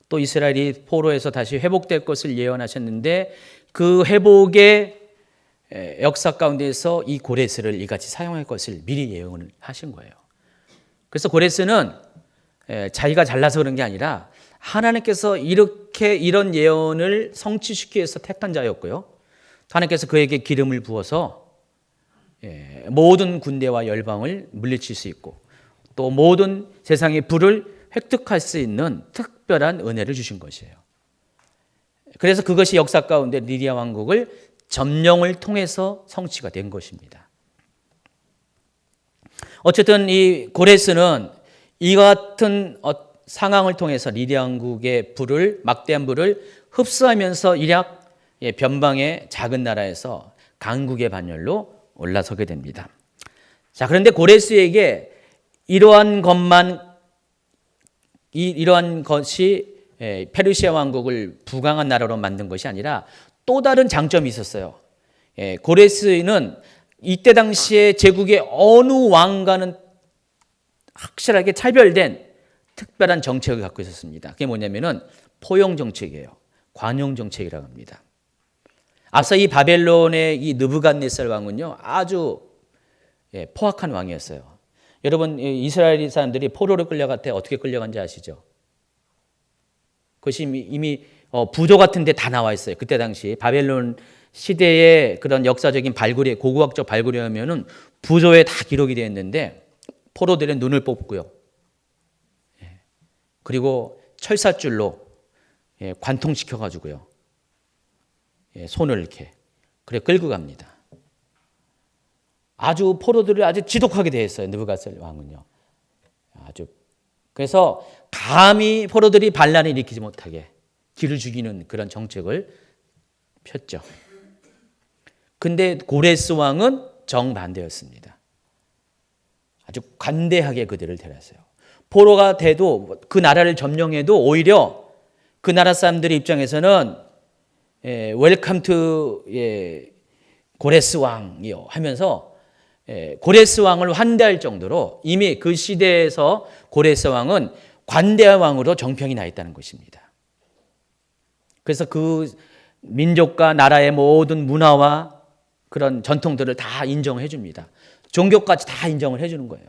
또 이스라엘이 포로에서 다시 회복될 것을 예언하셨는데 그 회복의 역사 가운데서 이 고레스를 이같이 사용할 것을 미리 예언을 하신 거예요. 그래서 고레스는 자기가 잘나서 그런 게 아니라 하나님께서 이런 예언을 성취시키기 위해서 택한 자였고요. 하나님께서 그에게 기름을 부어서 모든 군대와 열방을 물리칠 수 있고 또 모든 세상의 불을 획득할 수 있는 특별한 은혜를 주신 것이에요. 그래서 그것이 역사 가운데 리디아 왕국을 점령을 통해서 성취가 된 것입니다. 어쨌든 이 고레스는 이 같은 상황을 통해서 리디아 왕국의 막대한 불을 흡수하면서 일약 변방의 작은 나라에서 강국의 반열로 올라서게 됩니다. 자, 그런데 고레스에게 이러한 것이 페르시아 왕국을 부강한 나라로 만든 것이 아니라 또 다른 장점이 있었어요. 고레스는 이때 당시에 제국의 어느 왕과는 확실하게 차별된 특별한 정책을 갖고 있었습니다. 그게 뭐냐면은 포용 정책이에요. 관용 정책이라고 합니다. 앞서 이 바벨론의 이 느부갓네살 왕은요, 아주 포악한 왕이었어요. 여러분, 이스라엘 사람들이 포로로 끌려갈 때 어떻게 끌려간지 아시죠? 그것이 이미 부조 같은 데 다 나와 있어요. 그때 당시 바벨론 시대의 그런 역사적인 발굴이, 고고학적 발굴이 하면은 부조에 다 기록이 되어 있는데, 포로들의 눈을 뽑고요. 그리고 철사줄로 관통시켜가지고요. 손을 이렇게 그래 끌고 갑니다. 아주 포로들을 아주 지독하게 대했어요. 느부갓네살 왕은요. 아주 그래서 감히 포로들이 반란을 일으키지 못하게 기를 죽이는 그런 정책을 폈죠. 근데 고레스 왕은 정반대였습니다. 아주 관대하게 그들을 대했어요. 포로가 돼도 그 나라를 점령해도 오히려 그 나라 사람들의 입장에서는 웰컴 투 고레스 왕이요 하면서 고레스 왕을 환대할 정도로 이미 그 시대에서 고레스 왕은 관대한 왕으로 정평이 나 있다는 것입니다. 그래서 그 민족과 나라의 모든 문화와 그런 전통들을 다 인정해 줍니다. 종교까지 다 인정을 해 주는 거예요.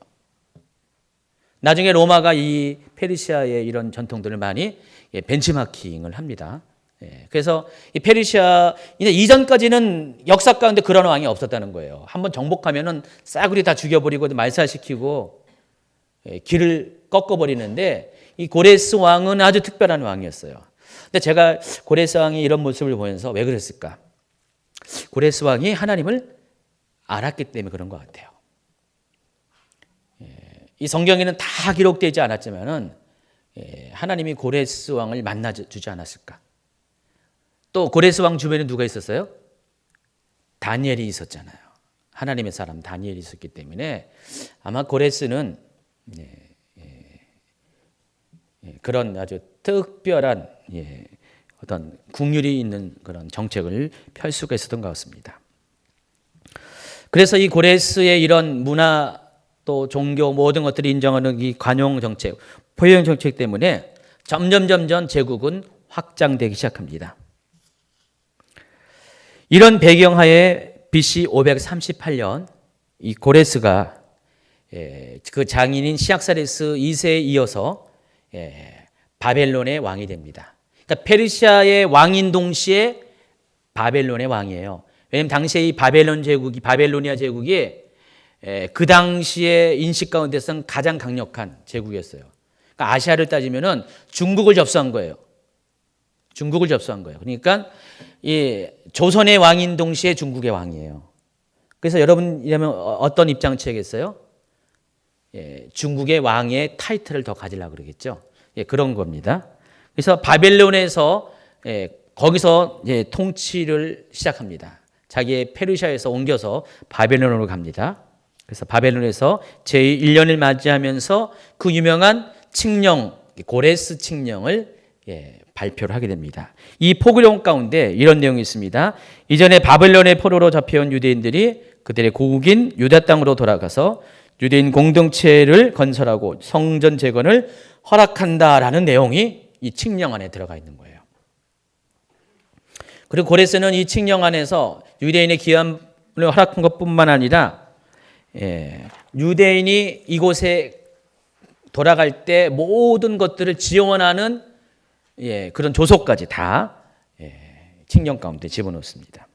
나중에 로마가 이 페르시아의 이런 전통들을 많이 벤치마킹을 합니다. 그래서 이 페르시아 이전까지는 역사 가운데 그런 왕이 없었다는 거예요. 한번 정복하면은 싸구리 다 죽여버리고 말살시키고 길을 꺾어버리는데 이 고레스 왕은 아주 특별한 왕이었어요. 근데 제가 고레스 왕이 이런 모습을 보면서 왜 그랬을까? 고레스 왕이 하나님을 알았기 때문에 그런 것 같아요. 이 성경에는 다 기록되지 않았지만은 하나님이 고레스 왕을 만나주지 않았을까? 또 고레스 왕 주변에 누가 있었어요? 다니엘이 있었잖아요. 하나님의 사람 다니엘이 있었기 때문에 아마 고레스는 그런 아주 특별한 어떤 국률이 있는 그런 정책을 펼 수가 있었던 것 같습니다. 그래서 이 고레스의 이런 문화 또 종교 모든 것들을 인정하는 이 관용 정책, 포용 정책 때문에 점점 제국은 확장되기 시작합니다. 이런 배경하에 BC 538년 이 고레스가 그 장인인 시악사레스 2세에 이어서 바벨론의 왕이 됩니다. 그러니까 페르시아의 왕인 동시에 바벨론의 왕이에요. 왜냐하면 당시에 이 바벨로니아 제국이 그 당시에 인식 가운데서는 가장 강력한 제국이었어요. 그러니까 아시아를 따지면은 중국을 접수한 거예요. 그러니까 이 조선의 왕인 동시에 중국의 왕이에요. 그래서 여러분이라면 어떤 입장 취하겠어요? 중국의 왕의 타이틀을 더 가지려고 그러겠죠. 그런 겁니다. 그래서 바벨론에서 거기서 통치를 시작합니다. 자기의 페르시아에서 옮겨서 바벨론으로 갑니다. 그래서 바벨론에서 제1년을 맞이하면서 그 유명한 칙령, 고레스 칙령을 발표를 하게 됩니다. 이 포교령 가운데 이런 내용이 있습니다. 이전에 바벨론의 포로로 잡혀온 유대인들이 그들의 고국인 유다 땅으로 돌아가서 유대인 공동체를 건설하고 성전 재건을 허락한다라는 내용이 이 칙령 안에 들어가 있는 거예요. 그리고 고레스는 이 칙령 안에서 유대인의 기한을 허락한 것뿐만 아니라 유대인이 이곳에 돌아갈 때 모든 것들을 지원하는 그런 조소까지 다 칙령 가운데 집어넣습니다.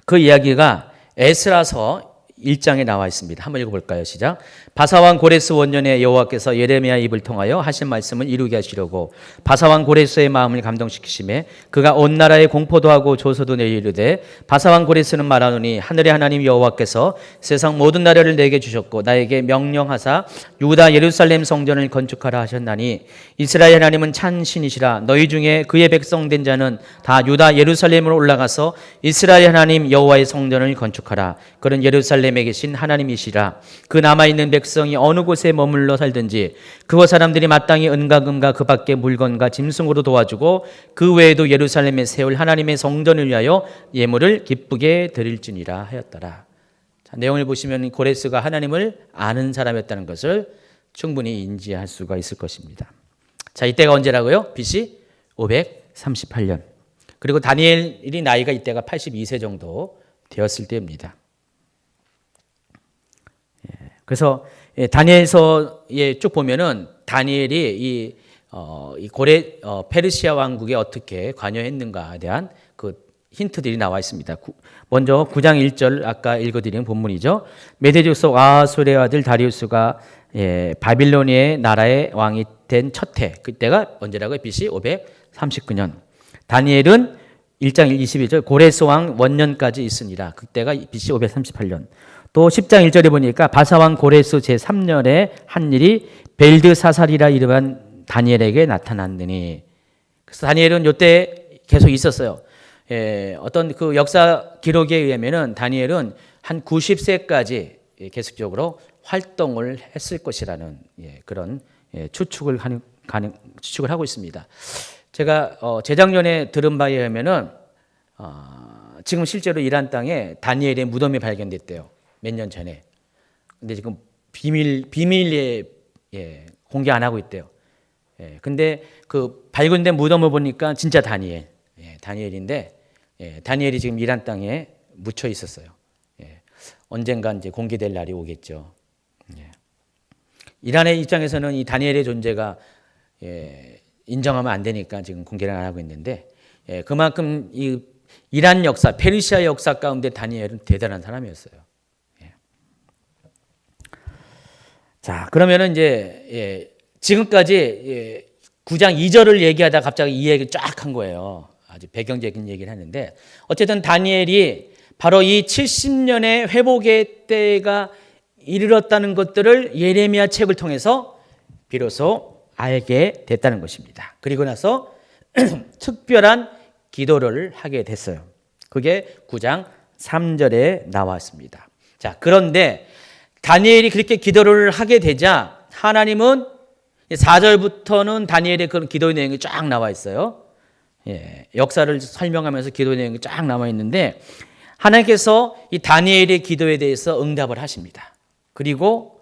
그 이야기가 에스라서 1장에 나와 있습니다. 한번 읽어볼까요? 시작. 바사왕 고레스 원년에 여호와께서 예레미야 입을 통하여 하신 말씀을 이루게 하시려고 바사왕 고레스의 마음을 감동시키심에 그가 온 나라에 공포도 하고 조서도 내어 이르되 바사왕 고레스는 말하노니 하늘의 하나님 여호와께서 세상 모든 나라를 내게 주셨고 나에게 명령하사 유다 예루살렘 성전을 건축하라 하셨나니 이스라엘 하나님은 찬신이시라. 너희 중에 그의 백성된 자는 다 유다 예루살렘으로 올라가서 이스라엘 하나님 여호와의 성전을 건축하라. 그는 예루살렘 에 계신 하나님이시라. 그 남아있는 백성이 어느 곳에 머물러 살든지 그곳 사람들이 마땅히 은과 금과 그 밖에 물건과 짐승으로 도와주고 그 외에도 예루살렘에 세울 하나님의 성전을 위하여 예물을 기쁘게 드릴지니라 하였더라. 자, 내용을 보시면 고레스가 하나님을 아는 사람이었다는 것을 충분히 인지할 수가 있을 것입니다. 자, 이때가 언제라고요? BC 538년. 그리고 다니엘이 나이가 이때가 82세 정도 되었을 때입니다. 그래서 다니엘서에 쭉 보면은 다니엘이 이 고레 페르시아 왕국에 어떻게 관여했는가에 대한 그 힌트들이 나와 있습니다. 먼저 9장 1절 아까 읽어드린 본문이죠. 메대 족속 아하수의 아들 다리우스가 바빌로니아의 나라의 왕이 된 첫 해, 그때가 언제라고요? BC 539년. 다니엘은 1장 22절 고레스 왕 원년까지 있으니라. 그때가 BC 538년. 또 10장 1절에 보니까 바사왕 고레스 제3년에 한 일이 벨드사살이라 이름한 다니엘에게 나타났느니. 그래서 다니엘은 이때 계속 있었어요. 어떤 그 역사 기록에 의하면은 다니엘은 한 90세까지 계속적으로 활동을 했을 것이라는 그런 추측을 하고 있습니다. 제가 재작년에 들은 바에 의하면은 지금 실제로 이란 땅에 다니엘의 무덤이 발견됐대요. 몇 년 전에. 근데 지금 비밀리에 공개 안 하고 있대요. 근데 그 발견된 무덤을 보니까 진짜 다니엘인데 다니엘이 지금 이란 땅에 묻혀 있었어요. 언젠가 이제 공개될 날이 오겠죠. 이란의 입장에서는 이 다니엘의 존재가 인정하면 안 되니까 지금 공개를 안 하고 있는데 그만큼 이 이란 역사, 페르시아 역사 가운데 다니엘은 대단한 사람이었어요. 자, 그러면은 이제 지금까지 9장 2절을 얘기하다 갑자기 이 얘기를 쫙 한 거예요. 아주 배경적인 얘기를 하는데 어쨌든 다니엘이 바로 이 70년의 회복의 때가 이르렀다는 것들을 예레미야 책을 통해서 비로소 알게 됐다는 것입니다. 그리고 나서 특별한 기도를 하게 됐어요. 그게 9장 3절에 나왔습니다. 자, 그런데 다니엘이 그렇게 기도를 하게 되자 하나님은 4절부터는 다니엘의 그런 기도의 내용이 쫙 나와 있어요. 역사를 설명하면서 기도의 내용이 쫙 나와 있는데 하나님께서 이 다니엘의 기도에 대해서 응답을 하십니다. 그리고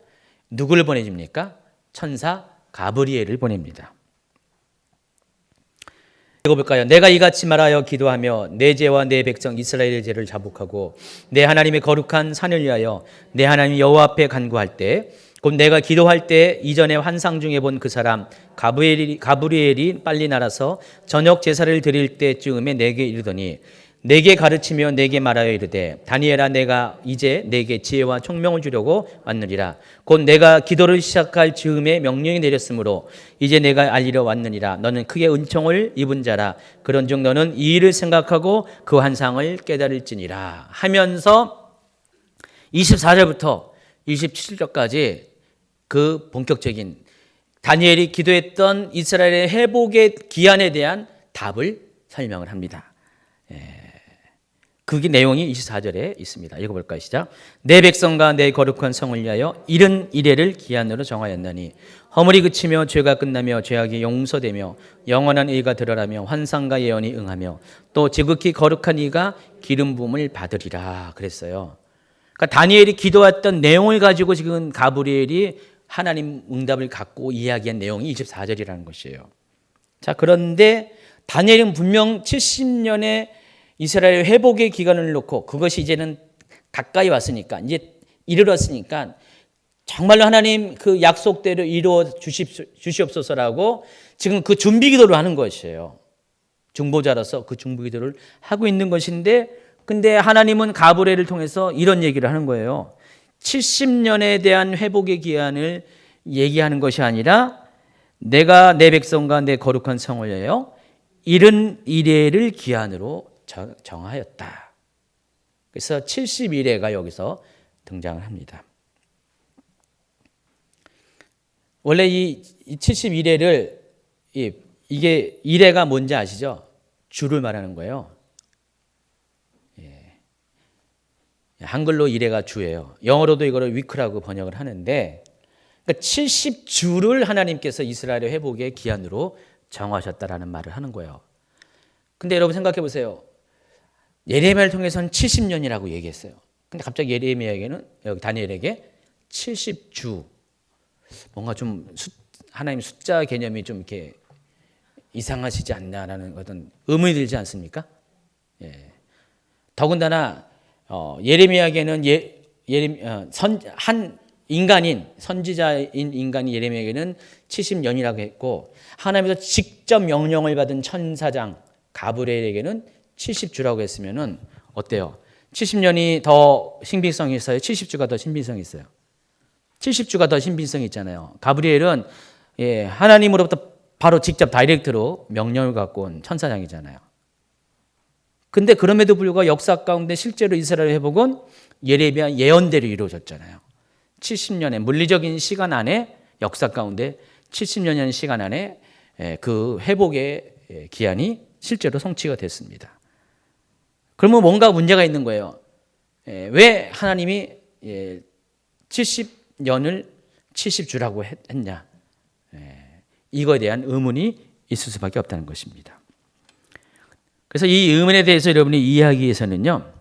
누구를 보내줍니까? 천사 가브리엘을 보냅니다. 읽어볼까요? 내가 이같이 말하여 기도하며 내 죄와 내 백성 이스라엘의 죄를 자복하고 내 하나님의 거룩한 산을 위하여 내 하나님 여호와 앞에 간구할 때 곧 내가 기도할 때 이전에 환상 중에 본 그 사람 가브리엘이 빨리 날아서 저녁 제사를 드릴 때쯤에 내게 이르더니 내게 가르치며 내게 말하여 이르되 다니엘아 내가 이제 내게 지혜와 총명을 주려고 왔느니라. 곧 내가 기도를 시작할 즈음에 명령이 내렸으므로 이제 내가 알리러 왔느니라. 너는 크게 은총을 입은 자라. 그런즉 너는 이 일을 생각하고 그 환상을 깨달을지니라 하면서 24절부터 27절까지 그 본격적인 다니엘이 기도했던 이스라엘의 회복의 기한에 대한 답을 설명을 합니다. 그게 내용이 24절에 있습니다. 읽어볼까요? 시작. 내 백성과 내 거룩한 성을 위하여 이른 이래를 기한으로 정하였나니 허물이 그치며 죄가 끝나며 죄악이 용서되며 영원한 의가 드러나며 환상과 예언이 응하며 또 지극히 거룩한 이가 기름 부음을 받으리라 그랬어요. 그러니까 다니엘이 기도했던 내용을 가지고 지금 가브리엘이 하나님 응답을 갖고 이야기한 내용이 24절이라는 것이에요. 자, 그런데 다니엘은 분명 70년의 이스라엘 회복의 기간을 놓고 그것이 이제는 가까이 왔으니까 이제 이르렀으니까 정말로 하나님 그 약속대로 이루어 주시옵소서라고 지금 그 준비 기도를 하는 것이에요. 중보자로서 그 중보 기도를 하고 있는 것인데 근데 하나님은 가브리엘을 통해서 이런 얘기를 하는 거예요. 70년에 대한 회복의 기한을 얘기하는 것이 아니라 내가 내 백성과 내 거룩한 성을 위하여 이른 이래를 기한으로 정하였다. 그래서 71회가 여기서 등장을 합니다. 원래 이 71회를 이게 이래가 뭔지 아시죠? 주를 말하는 거예요. 한글로 이래가 주예요. 영어로도 이거를 위크라고 번역을 하는데 그러니까 70주를 하나님께서 이스라엘의 회복의 기한으로 정하셨다라는 말을 하는 거예요. 근데 여러분 생각해 보세요. 예레미야를 통해서는 70년이라고 얘기했어요. 근데 갑자기 예레미야에게는 여기 다니엘에게 70주 뭔가 좀 하나님 숫자 개념이 좀 이렇게 이상하시지 않나라는 어떤 의문이 들지 않습니까? 예. 더군다나 예레미야에게는 한 인간인 선지자인 인간인 예레미야에게는 70년이라고 했고 하나님께서 직접 명령을 받은 천사장 가브리엘에게는 70주라고 했으면은 어때요? 70년이 더 신빙성이 있어요? 70주가 더 신빙성이 있어요? 70주가 더 신빙성이 있잖아요. 가브리엘은 하나님으로부터 바로 직접 다이렉트로 명령을 갖고 온 천사장이잖아요. 근데 그럼에도 불구하고 역사 가운데 실제로 이스라엘 회복은 예레미야 예언대로 이루어졌잖아요. 70년의 물리적인 시간 안에 역사 가운데 70년의 시간 안에 그 회복의 기한이 실제로 성취가 됐습니다. 그러면 뭔가 문제가 있는 거예요. 왜 하나님이 70년을 70주라고 했냐. 이거에 대한 의문이 있을 수밖에 없다는 것입니다. 그래서 이 의문에 대해서 여러분이 이해하기 위해서는요.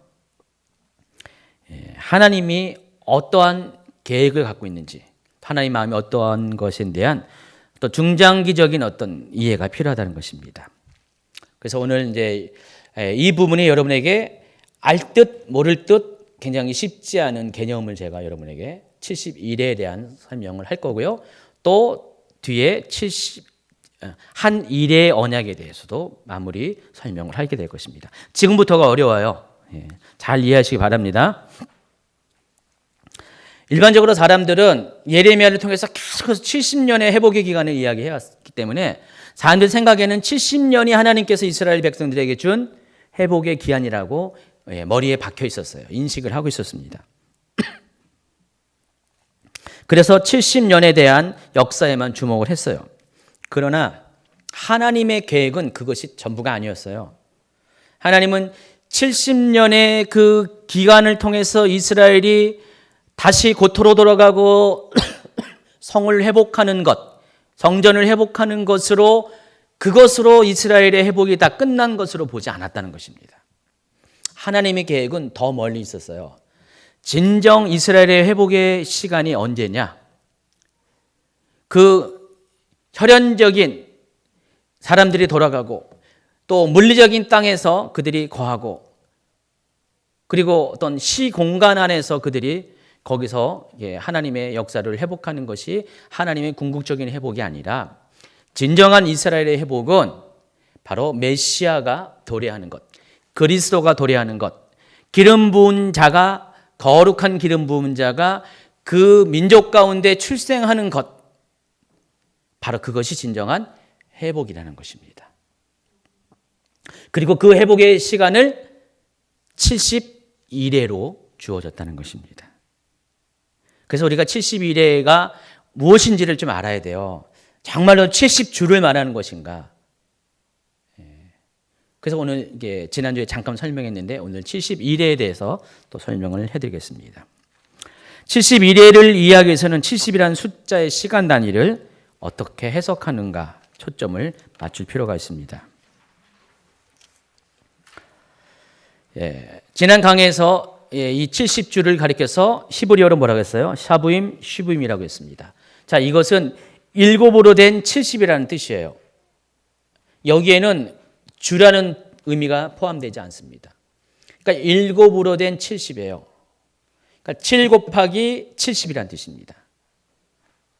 하나님이 어떠한 계획을 갖고 있는지 하나님의 마음이 어떠한 것에 대한 또 중장기적인 어떤 이해가 필요하다는 것입니다. 그래서 오늘 이제 이 부분이 여러분에게 알 듯 모를 듯 굉장히 쉽지 않은 개념을 제가 여러분에게 71회에 대한 설명을 할 거고요. 또 뒤에 한 일의 언약에 대해서도 마무리 설명을 하게 될 것입니다. 지금부터가 어려워요. 잘 이해하시기 바랍니다. 일반적으로 사람들은 예레미야를 통해서 계속해서 70년의 회복의 기간을 이야기해왔기 때문에 사람들 생각에는 70년이 하나님께서 이스라엘 백성들에게 준 회복의 기한이라고 머리에 박혀 있었어요. 인식을 하고 있었습니다. 그래서 70년에 대한 역사에만 주목을 했어요. 그러나 하나님의 계획은 그것이 전부가 아니었어요. 하나님은 70년의 그 기간을 통해서 이스라엘이 다시 고토로 돌아가고 성을 회복하는 것, 성전을 회복하는 것으로 그것으로 이스라엘의 회복이 다 끝난 것으로 보지 않았다는 것입니다. 하나님의 계획은 더 멀리 있었어요. 진정 이스라엘의 회복의 시간이 언제냐? 그 혈연적인 사람들이 돌아가고 또 물리적인 땅에서 그들이 거하고 그리고 어떤 시공간 안에서 그들이 거기서 하나님의 역사를 회복하는 것이 하나님의 궁극적인 회복이 아니라 진정한 이스라엘의 회복은 바로 메시아가 도래하는 것, 그리스도가 도래하는 것, 기름 부은 자가 거룩한 기름 부은 자가 그 민족 가운데 출생하는 것, 바로 그것이 진정한 회복이라는 것입니다. 그리고 그 회복의 시간을 71회로 주어졌다는 것입니다. 그래서 우리가 71회가 무엇인지를 좀 알아야 돼요. 정말로 70주를 말하는 것인가? 그래서 오늘 지난주에 잠깐 설명했는데 오늘 71회에 대해서 또 설명을 해드리겠습니다. 71회를 이해하기 위해서는 70이라는 숫자의 시간 단위를 어떻게 해석하는가 초점을 맞출 필요가 있습니다. 지난 강의에서 이 70주를 가리켜서 히브리어로 뭐라고 했어요? 샤부임, 쉬부임이라고 했습니다. 자, 이것은 일곱으로 된 70이라는 뜻이에요. 여기에는 주라는 의미가 포함되지 않습니다. 그러니까 일곱으로 된 70이에요. 그러니까 7 곱하기 70이라는 뜻입니다.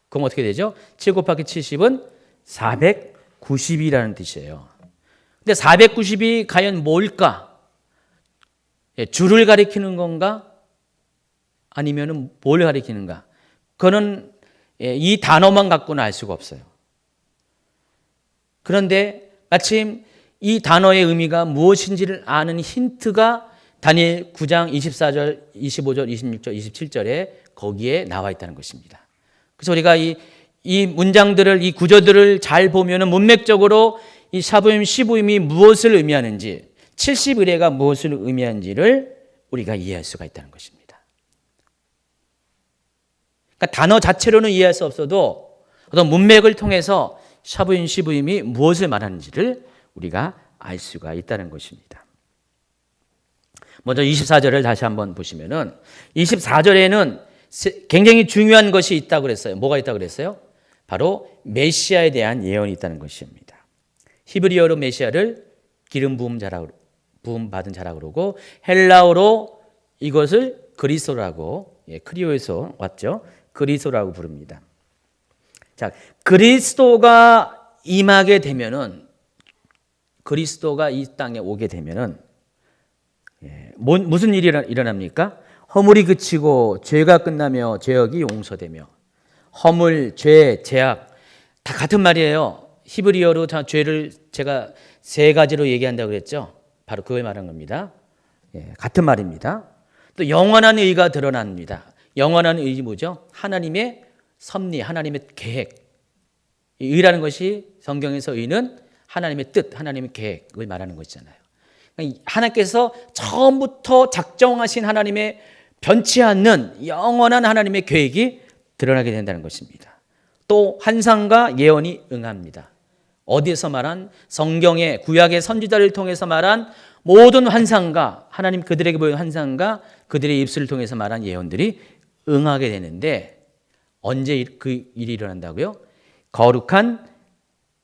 그럼 어떻게 되죠? 7 곱하기 70은 490이라는 뜻이에요. 근데 490이 과연 뭘까? 주를 가리키는 건가? 아니면 뭘 가리키는가? 그거는 이 단어만 갖고는 알 수가 없어요. 그런데 마침 이 단어의 의미가 무엇인지를 아는 힌트가 다니엘 9장 24절, 25절, 26절, 27절에 거기에 나와 있다는 것입니다. 그래서 우리가 이 문장들을, 이 구조들을 잘 보면은 문맥적으로 이 샤부임, 시부임이 무엇을 의미하는지, 70의례가 무엇을 의미하는지를 우리가 이해할 수가 있다는 것입니다. 그러니까 단어 자체로는 이해할 수 없어도 어떤 문맥을 통해서 샤부임, 시부임이 무엇을 말하는지를 우리가 알 수가 있다는 것입니다. 먼저 24절을 다시 한번 보시면은 24절에는 굉장히 중요한 것이 있다고 그랬어요. 뭐가 있다고 그랬어요? 바로 메시아에 대한 예언이 있다는 것입니다. 히브리어로 메시아를 기름 부음 받은 자라 그러고, 헬라어로 이것을 그리스도라고, 크리오에서 왔죠. 그리스도라고 부릅니다. 자, 그리스도가 임하게 되면은, 그리스도가 이 땅에 오게 되면은 무슨 일이 일어납니까? 허물이 그치고 죄가 끝나며 죄악이 용서되며. 허물, 죄, 죄악 다 같은 말이에요. 히브리어로 죄를 제가 세 가지로 얘기한다고 그랬죠. 바로 그걸 말한 겁니다. 같은 말입니다. 또 영원한 의가 드러납니다. 영원한 의지 뭐죠? 하나님의 섭리, 하나님의 계획. 의라는 것이 성경에서 의는 하나님의 뜻, 하나님의 계획을 말하는 것이잖아요. 하나님께서 처음부터 작정하신 하나님의 변치 않는 영원한 하나님의 계획이 드러나게 된다는 것입니다. 또 환상과 예언이 응합니다. 어디에서 말한 성경의 구약의 선지자를 통해서 말한 모든 환상과 하나님 그들에게 보인 환상과 그들의 입술을 통해서 말한 예언들이 응하게 되는데 언제 그 일이 일어난다고요?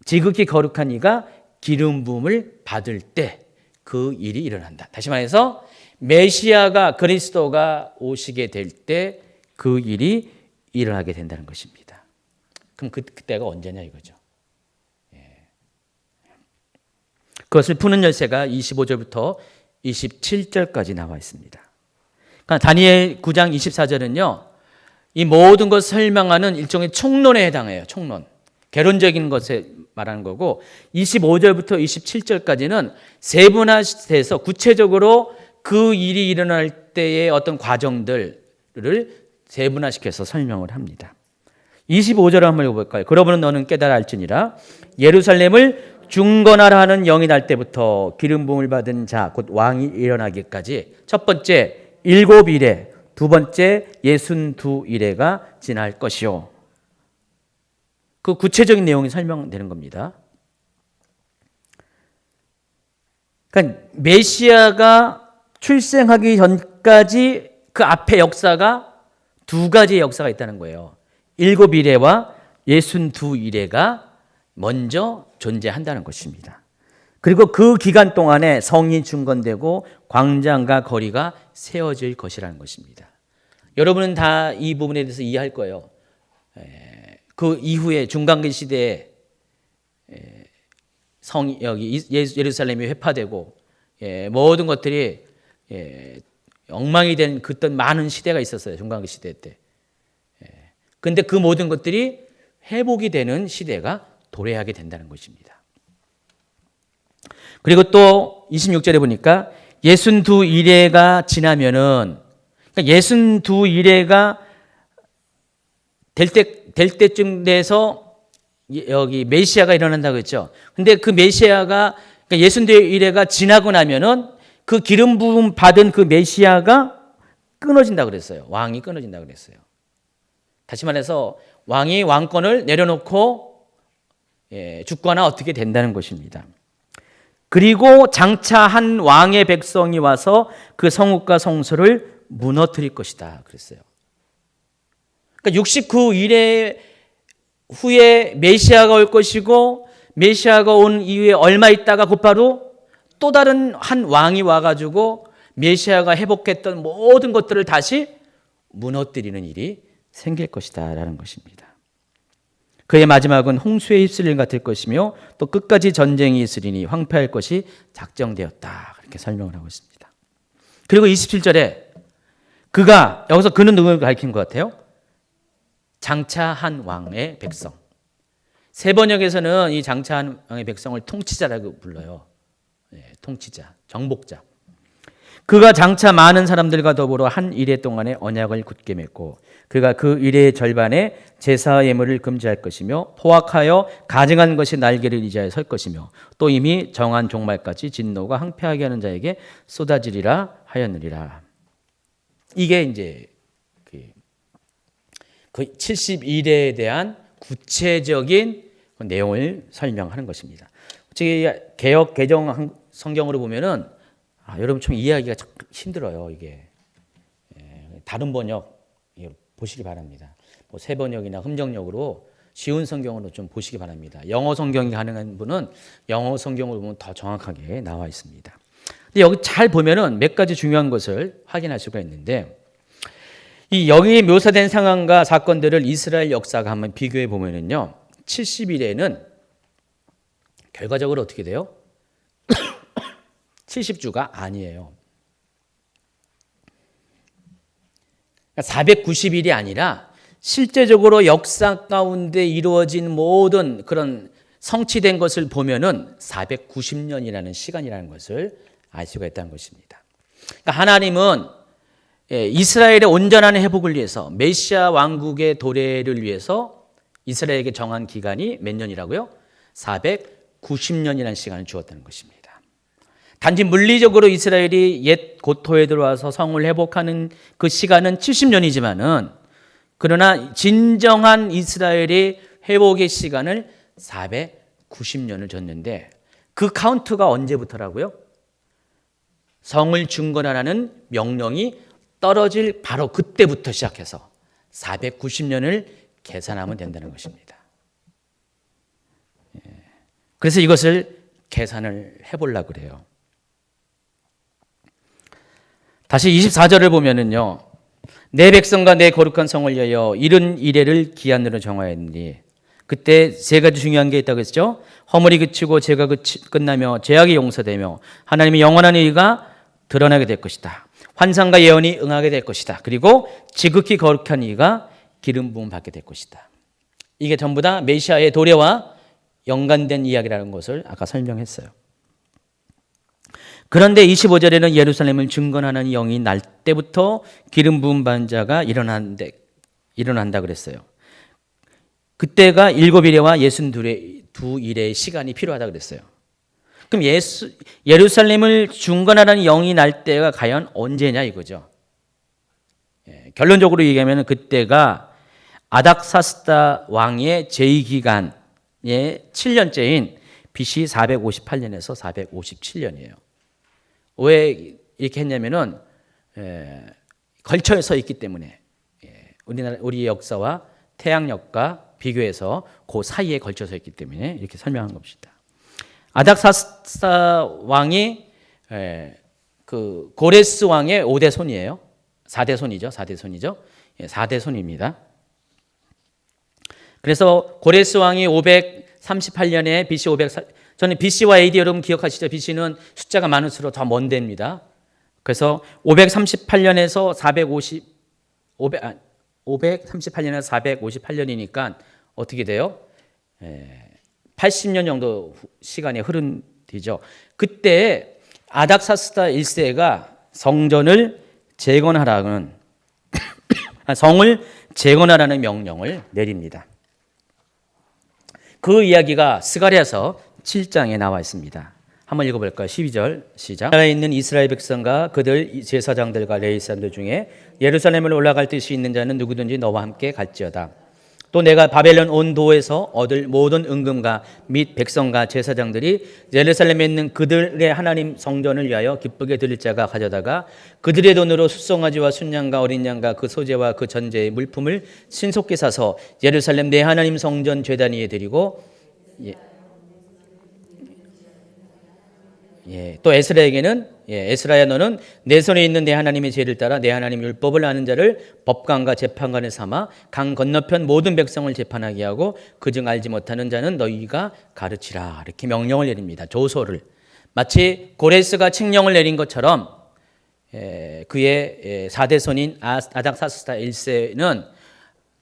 지극히 거룩한 이가 기름 부음을 받을 때 그 일이 일어난다. 다시 말해서 메시아가 그리스도가 오시게 될 때 그 일이 일어나게 된다는 것입니다. 그럼 그때가 언제냐 이거죠. 그것을 푸는 열쇠가 25절부터 27절까지 나와 있습니다. 그러니까 다니엘 9장 24절은요. 이 모든 것을 설명하는 일종의 총론에 해당해요. 총론. 개론적인 것에 말하는 거고 25절부터 27절까지는 세분화돼서 구체적으로 그 일이 일어날 때의 어떤 과정들을 세분화시켜서 설명을 합니다. 25절을 한번 읽어볼까요? 그러므로 너는 깨달아 알지니라 예루살렘을 중건하라 하는 영이 날 때부터 기름 부음을 받은 자 곧 왕이 일어나기까지 첫 번째 7일에 두 번째 62일에가 지날 것이요. 그 구체적인 내용이 설명되는 겁니다. 그러니까 메시아가 출생하기 전까지 그 앞에 역사가 두 가지의 역사가 있다는 거예요. 7일에와 62일에가 먼저 존재한다는 것입니다. 그리고 그 기간 동안에 성이 중건되고 광장과 거리가 세워질 것이라는 것입니다. 여러분은 다 이 부분에 대해서 이해할 거예요. 그 이후에 중간기 시대에 여기 예루살렘이 회파되고 모든 것들이 엉망이 된 그때 많은 시대가 있었어요. 중간기 시대 때. 그런데 그 모든 것들이 회복이 되는 시대가 도래하게 된다는 것입니다. 그리고 또 26절에 보니까 62일에가 지나면은 그러니까 62일에가 될 때쯤 돼서 여기 메시아가 일어난다고 했죠. 근데 그 메시아가 그러니까 62일에가 지나고 나면은 그 기름 부음 받은 그 메시아가 끊어진다고 그랬어요. 왕이 끊어진다고 그랬어요. 다시 말해서 왕이 왕권을 내려놓고 죽거나 어떻게 된다는 것입니다. 그리고 장차 한 왕의 백성이 와서 그 성읍과 성소를 무너뜨릴 것이다 그랬어요. 그러니까 69일에 후에 메시아가 올 것이고 메시아가 온 이후에 얼마 있다가 곧바로 또 다른 한 왕이 와가지고 메시아가 회복했던 모든 것들을 다시 무너뜨리는 일이 생길 것이다 라는 것입니다. 그의 마지막은 홍수에 휩쓸린 일 같을 것이며 또 끝까지 전쟁이 있으리니 황폐할 것이 작정되었다 그렇게 설명을 하고 있습니다. 그리고 27절에 여기서 그는 누구를 가리킨 것 같아요? 장차 한 왕의 백성. 세번역에서는 이 장차 한 왕의 백성을 통치자라고 불러요. 통치자, 정복자. 그가 장차 많은 사람들과 더불어 한 이레 동안의 언약을 굳게 맺고 그가 그 이레의 절반에 제사 예물을 금지할 것이며 포악하여 가증한 것이 날개를 의지하여 설 것이며 또 이미 정한 종말까지 진노가 항폐하게 하는 자에게 쏟아지리라 하였느니라. 이게 이제 그 72일에 대한 구체적인 내용을 설명하는 것입니다. 개역 개정 성경으로 보면은 여러분 좀 이해하기가 참 힘들어요. 이게 다른 번역 보시기 바랍니다. 뭐 새 번역이나 흠정역으로 쉬운 성경으로 좀 보시기 바랍니다. 영어 성경이 가능한 분은 영어 성경으로 보면 더 정확하게 나와 있습니다. 근데 여기 잘 보면은 몇 가지 중요한 것을 확인할 수가 있는데, 이 여기 묘사된 상황과 사건들을 이스라엘 역사가 한번 비교해 보면은요, 70일에는 결과적으로 어떻게 돼요? 70주가 아니에요. 490일이 아니라 실제적으로 역사 가운데 이루어진 모든 그런 성취된 것을 보면은 490년이라는 시간이라는 것을 알 수가 있다는 것입니다. 그러니까 하나님은 이스라엘의 온전한 회복을 위해서, 메시아 왕국의 도래를 위해서 이스라엘에게 정한 기간이 몇 년이라고요? 490년이라는 시간을 주었다는 것입니다. 단지 물리적으로 이스라엘이 옛 고토에 들어와서 성을 회복하는 그 시간은 70년이지만은, 그러나 진정한 이스라엘의 회복의 시간을 490년을 줬는데, 그 카운트가 언제부터라고요? 성을 중건하라는 명령이 떨어질 바로 그때부터 시작해서 490년을 계산하면 된다는 것입니다. 그래서 이것을 계산을 해보려고 그래요. 다시 24절을 보면은요, 내 백성과 내 거룩한 성을 위하여 이른 이래를 기한으로 정하였니. 그때 세 가지 중요한 게 있다고 했죠. 허물이 그치고 죄가 끝나며 죄악이 용서되며 하나님의 영원한 의가 드러나게 될 것이다. 환상과 예언이 응하게 될 것이다. 그리고 지극히 거룩한 이가 기름 부음 받게 될 것이다. 이게 전부 다 메시아의 도래와 연관된 이야기라는 것을 아까 설명했어요. 그런데 25절에는 예루살렘을 증건하는 영이 날 때부터 기름 부음 받은 자가 일어난다 그랬어요. 그때가 7일에와 62일의 시간이 필요하다 그랬어요. 그럼 예루살렘을 중건하라는 영이 날 때가 과연 언제냐 이거죠. 결론적으로 얘기하면 그때가 아닥사스다 왕의 제2기간의 7년째인 BC 458년에서 457년이에요. 왜 이렇게 했냐면은 걸쳐서 있기 때문에, 우리의 역사와 태양력과 비교해서 그 사이에 걸쳐서 있기 때문에 이렇게 설명한 겁니다. 아닥사스다 왕이 그 고레스 왕의 5대 손이에요. 4대 손이죠. 4대 손입니다. 그래서 고레스 왕이 538년에 BC 500, 저는 BC와 AD 여러분 기억하시죠? BC는 숫자가 많을수록 더 먼 데입니다. 그래서 538년에서 538년에서 458년이니까 어떻게 돼요? 80년 정도 시간이 흐른 뒤죠. 그때 아닥사스다 1세가 성전을 재건하라는 성을 재건하라는 명령을 내립니다. 그 이야기가 스가랴서 7장에 나와 있습니다. 한번 읽어볼까요? 12절 시작. 나라에 있는 이스라엘 백성과 그들 제사장들과 레위 사람들 중에 예루살렘을 올라갈 뜻이 있는 자는 누구든지 너와 함께 갈지어다. 또 내가 바벨론 온 도에서 얻을 모든 은금과 및 백성과 제사장들이 예루살렘에 있는 그들의 하나님 성전을 위하여 기쁘게 드릴 자가 가져다가 그들의 돈으로 숫송아지와 순양과 어린 양과 그 소재와 그 전제의 물품을 신속히 사서 예루살렘 내 하나님 성전 제단 위에 드리고, 또 에스라에게는 에스라야 너는 내 손에 있는 내 하나님의 죄를 따라 내 하나님 율법을 아는 자를 법관과 재판관을 삼아 강 건너편 모든 백성을 재판하게 하고 그중 알지 못하는 자는 너희가 가르치라. 이렇게 명령을 내립니다. 조소를. 마치 고레스가 칙령을 내린 것처럼 그의 4대 손인 아닥사스다 1세는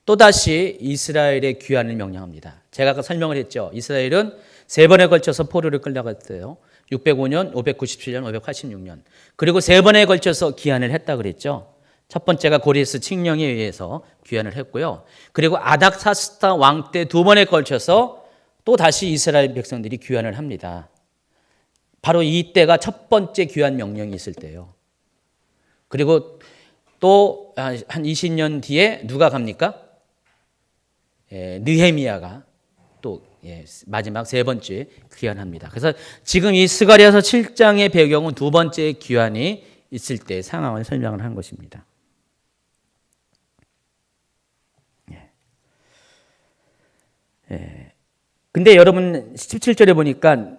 또다시 이스라엘의 귀환을 명령합니다. 제가 아까 설명을 했죠. 이스라엘은 3번에 걸쳐서 포로를 끌려갔어요. 605년, 597년, 586년. 그리고 3번에 걸쳐서 귀환을 했다 그랬죠. 첫 번째가 고레스 칙령에 의해서 귀환을 했고요. 그리고 아닥사스다 왕 때 2번에 걸쳐서 또 다시 이스라엘 백성들이 귀환을 합니다. 바로 이때가 첫 번째 귀환 명령이 있을 때예요. 그리고 또 한 20년 뒤에 누가 갑니까? 느헤미야가 또 마지막 3번째 귀환합니다. 그래서 지금 이 스가랴서 7장의 배경은 2번째 귀환이 있을 때 상황을 설명을 한 것입니다. 근데 여러분 17절에 보니까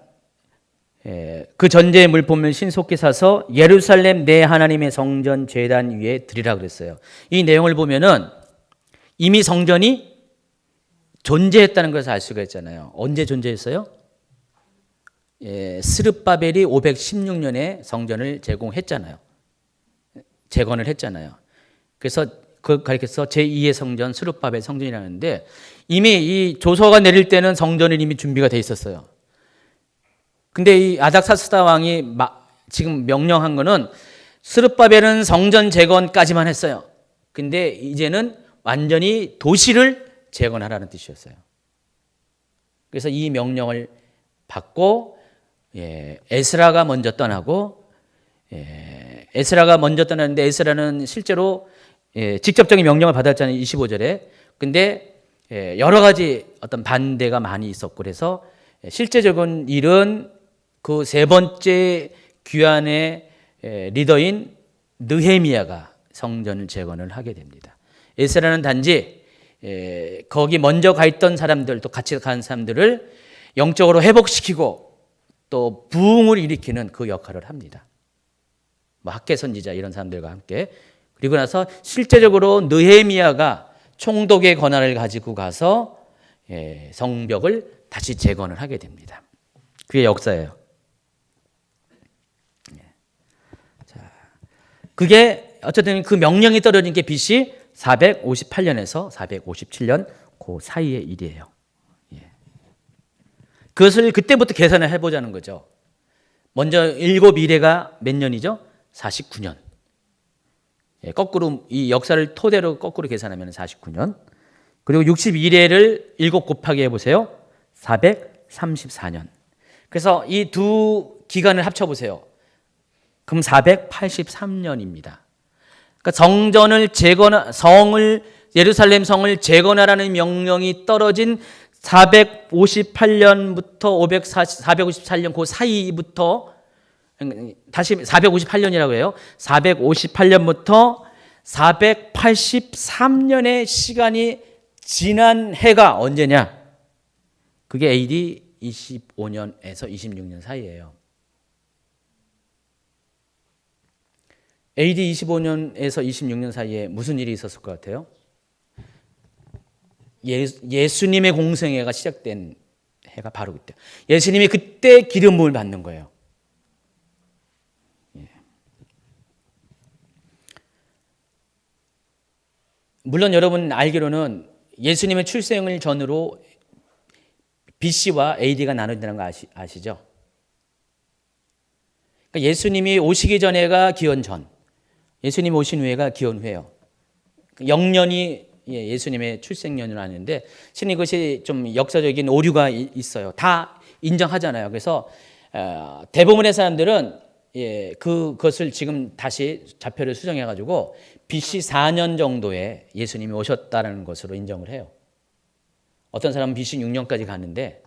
그 전제물 보면 신속히 사서 예루살렘 내 하나님의 성전 제단 위에 드리라 그랬어요. 이 내용을 보면은 이미 성전이 존재했다는 것을 알 수가 있잖아요. 언제 존재했어요? 스룹바벨이 516년에 성전을 제공했잖아요. 재건을 했잖아요. 그래서 그걸 가리켜서 제2의 성전 스룹바벨 성전이라는데 이미 이 조서가 내릴 때는 성전이 이미 준비가 돼 있었어요. 근데 이 아닥사스다 왕이 지금 명령한 거는 스룹바벨은 성전 재건까지만 했어요. 근데 이제는 완전히 도시를 재건하라는 뜻이었어요. 그래서 이 명령을 받고 에스라가 먼저 떠나고 에스라가 먼저 떠났는데 에스라는 실제로 직접적인 명령을 받았잖아요. 25절에. 근데 여러 가지 어떤 반대가 많이 있었고 그래서 실제적인 일은 그 세 번째 귀환의 리더인 느헤미야가 성전을 재건을 하게 됩니다. 에스라는 단지 거기 먼저 가 있던 사람들 또 같이 간 사람들을 영적으로 회복시키고 또 부흥을 일으키는 그 역할을 합니다. 뭐 학계 선지자 이런 사람들과 함께. 그리고 나서 실제적으로 느헤미야가 총독의 권한을 가지고 가서 성벽을 다시 재건을 하게 됩니다. 그게 역사예요. 그게 어쨌든 그 명령이 떨어진 게 BC 458년에서 457년 그 사이의 일이에요. 그것을 그때부터 계산을 해보자는 거죠. 먼저 일곱 이래가 몇 년이죠? 49년. 거꾸로 이 역사를 토대로 거꾸로 계산하면 49년. 그리고 62레를 7 곱하기 해보세요. 434년. 그래서 이 두 기간을 합쳐보세요. 그럼 483년입니다. 그러니까 예루살렘 성을 재건하라는 명령이 떨어진 458년부터 454년 그 사이부터 다시 458년이라고 해요. 458년부터 483년의 시간이 지난 해가 언제냐? 그게 AD 25년에서 26년 사이예요. AD 25년에서 26년 사이에 무슨 일이 있었을 것 같아요? 예수님의 공생애가 시작된 해가 바로 그때. 예수님이 그때 기름 부음을 받는 거예요. 물론 여러분 알기로는 예수님의 출생을 전후로 BC와 AD가 나눠진다는 거 아시죠? 그러니까 예수님이 오시기 전에가 기원 전, 예수님 오신 후에가 기원 후예요. 0년이 예수님의 출생년으로 하는데 실은 이것이 좀 역사적인 오류가 있어요. 다 인정하잖아요. 그래서 대부분의 사람들은 그것을 지금 다시 좌표를 수정해가지고 BC 4년 정도에 예수님이 오셨다는 것으로 인정을 해요. 어떤 사람은 BC 6년까지 가는데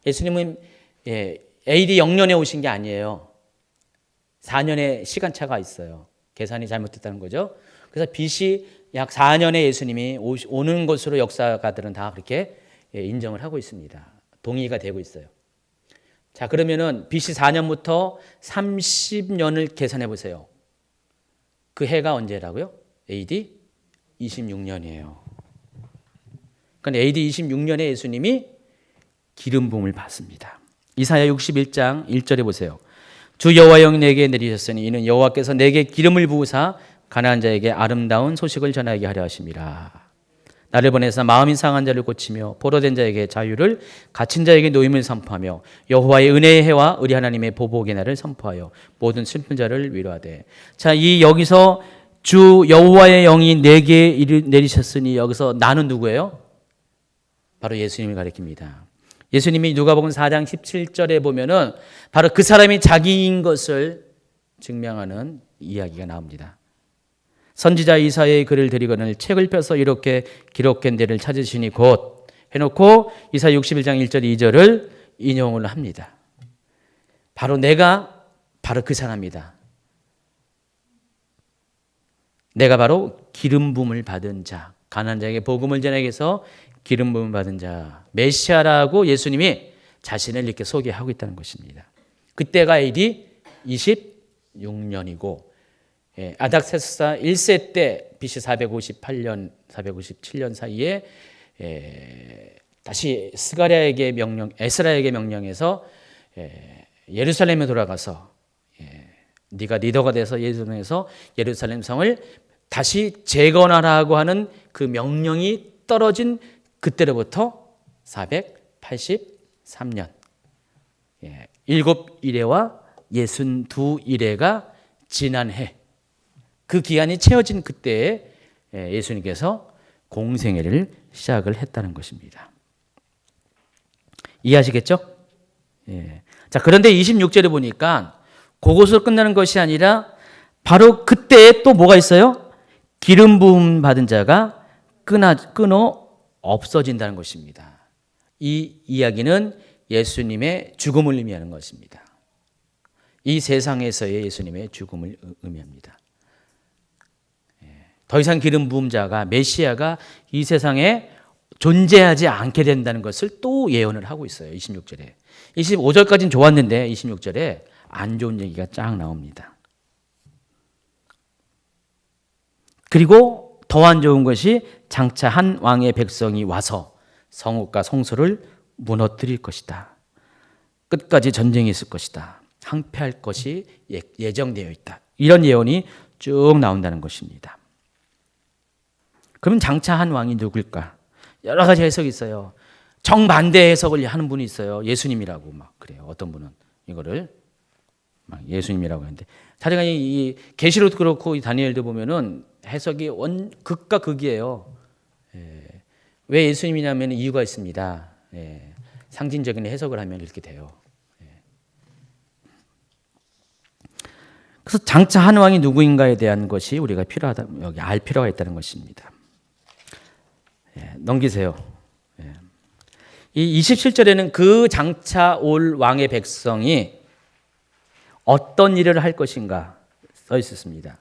예수님은 AD 0년에 오신 게 아니에요. 4년의 시간차가 있어요. 계산이 잘못됐다는 거죠. 그래서 BC 약 4년에 예수님이 오는 것으로 역사가들은 다 그렇게 인정을 하고 있습니다. 동의가 되고 있어요. 자, 그러면은 BC 4년부터 30년을 계산해 보세요. 그 해가 언제라고요? AD 26년이에요. 그러니까 AD 26년에 예수님이 기름 부음을 받습니다. 이사야 61장 1절에 보세요. 주 여호와 영이 내게 내리셨으니 이는 여호와께서 내게 기름을 부으사 가난한 자에게 아름다운 소식을 전하게 하려 하심이라. 나를 보내서 마음이 상한 자를 고치며 포로된 자에게 자유를, 갇힌 자에게 노임을 선포하며 여호와의 은혜의 해와 우리 하나님의 보복의 날을 선포하여 모든 슬픈 자를 위로하되. 자, 이 여기서 주 여호와의 영이 내게 내리셨으니 여기서 나는 누구예요? 바로 예수님을 가리킵니다. 예수님이 누가복음 4장 17절에 보면은 바로 그 사람이 자기인 것을 증명하는 이야기가 나옵니다. 선지자 이사야의 글을 드리거늘 책을 펴서 이렇게 기록된 데를 찾으시니 곧 해놓고 이사 61장 1절 2절을 인용을 합니다. 바로 내가 바로 그 사람이다. 내가 바로 기름 부음을 받은 자, 가난한 자에게 복음을 전하기 위해서 기름 부음 받은 자, 메시아라고 예수님이 자신을 이렇게 소개하고 있다는 것입니다. 그때가 AD 26년이고 아닥세스사 1세 때 BC 458년, 457년 사이에 다시 에스라에게 명령해서 예루살렘에 돌아가서 네가 리더가 돼서 예루살렘 성을 다시 재건하라고 하는 그 명령이 떨어진 그때로부터 483년 7일회와 62일회가 지난 해 그 기한이 채워진 그때에 예수님께서 공생애를 시작을 했다는 것입니다. 이해하시겠죠? 자, 그런데 26절에 보니까 그것으로 끝나는 것이 아니라 바로 그때에 또 뭐가 있어요? 기름 부음 받은 자가 끊어 없어진다는 것입니다. 이 이야기는 예수님의 죽음을 의미하는 것입니다. 이 세상에서의 예수님의 죽음을 의미합니다. 더 이상 기름 부음자가 메시아가 이 세상에 존재하지 않게 된다는 것을 또 예언을 하고 있어요. 26절에. 25절까지는 좋았는데 26절에 안 좋은 얘기가 쫙 나옵니다. 그리고 더 안 좋은 것이 장차 한 왕의 백성이 와서 성읍과 성소를 무너뜨릴 것이다. 끝까지 전쟁이 있을 것이다. 항폐할 것이 예정되어 있다. 이런 예언이 쭉 나온다는 것입니다. 그럼 장차 한 왕이 누굴까? 여러 가지 해석이 있어요. 정반대 해석을 하는 분이 있어요. 예수님이라고 막 그래요. 어떤 분은 이거를 막 예수님이라고 하는데 사실 이 계시록도 그렇고 이 다니엘도 보면은 해석이 극과 극이에요. 왜 예수님이냐면 이유가 있습니다. 상징적인 해석을 하면 이렇게 돼요. 그래서 장차 한 왕이 누구인가에 대한 것이 우리가 필요하다, 여기 알 필요가 있다는 것입니다. 넘기세요. 이 27절에는 그 장차 올 왕의 백성이 어떤 일을 할 것인가 써 있었습니다.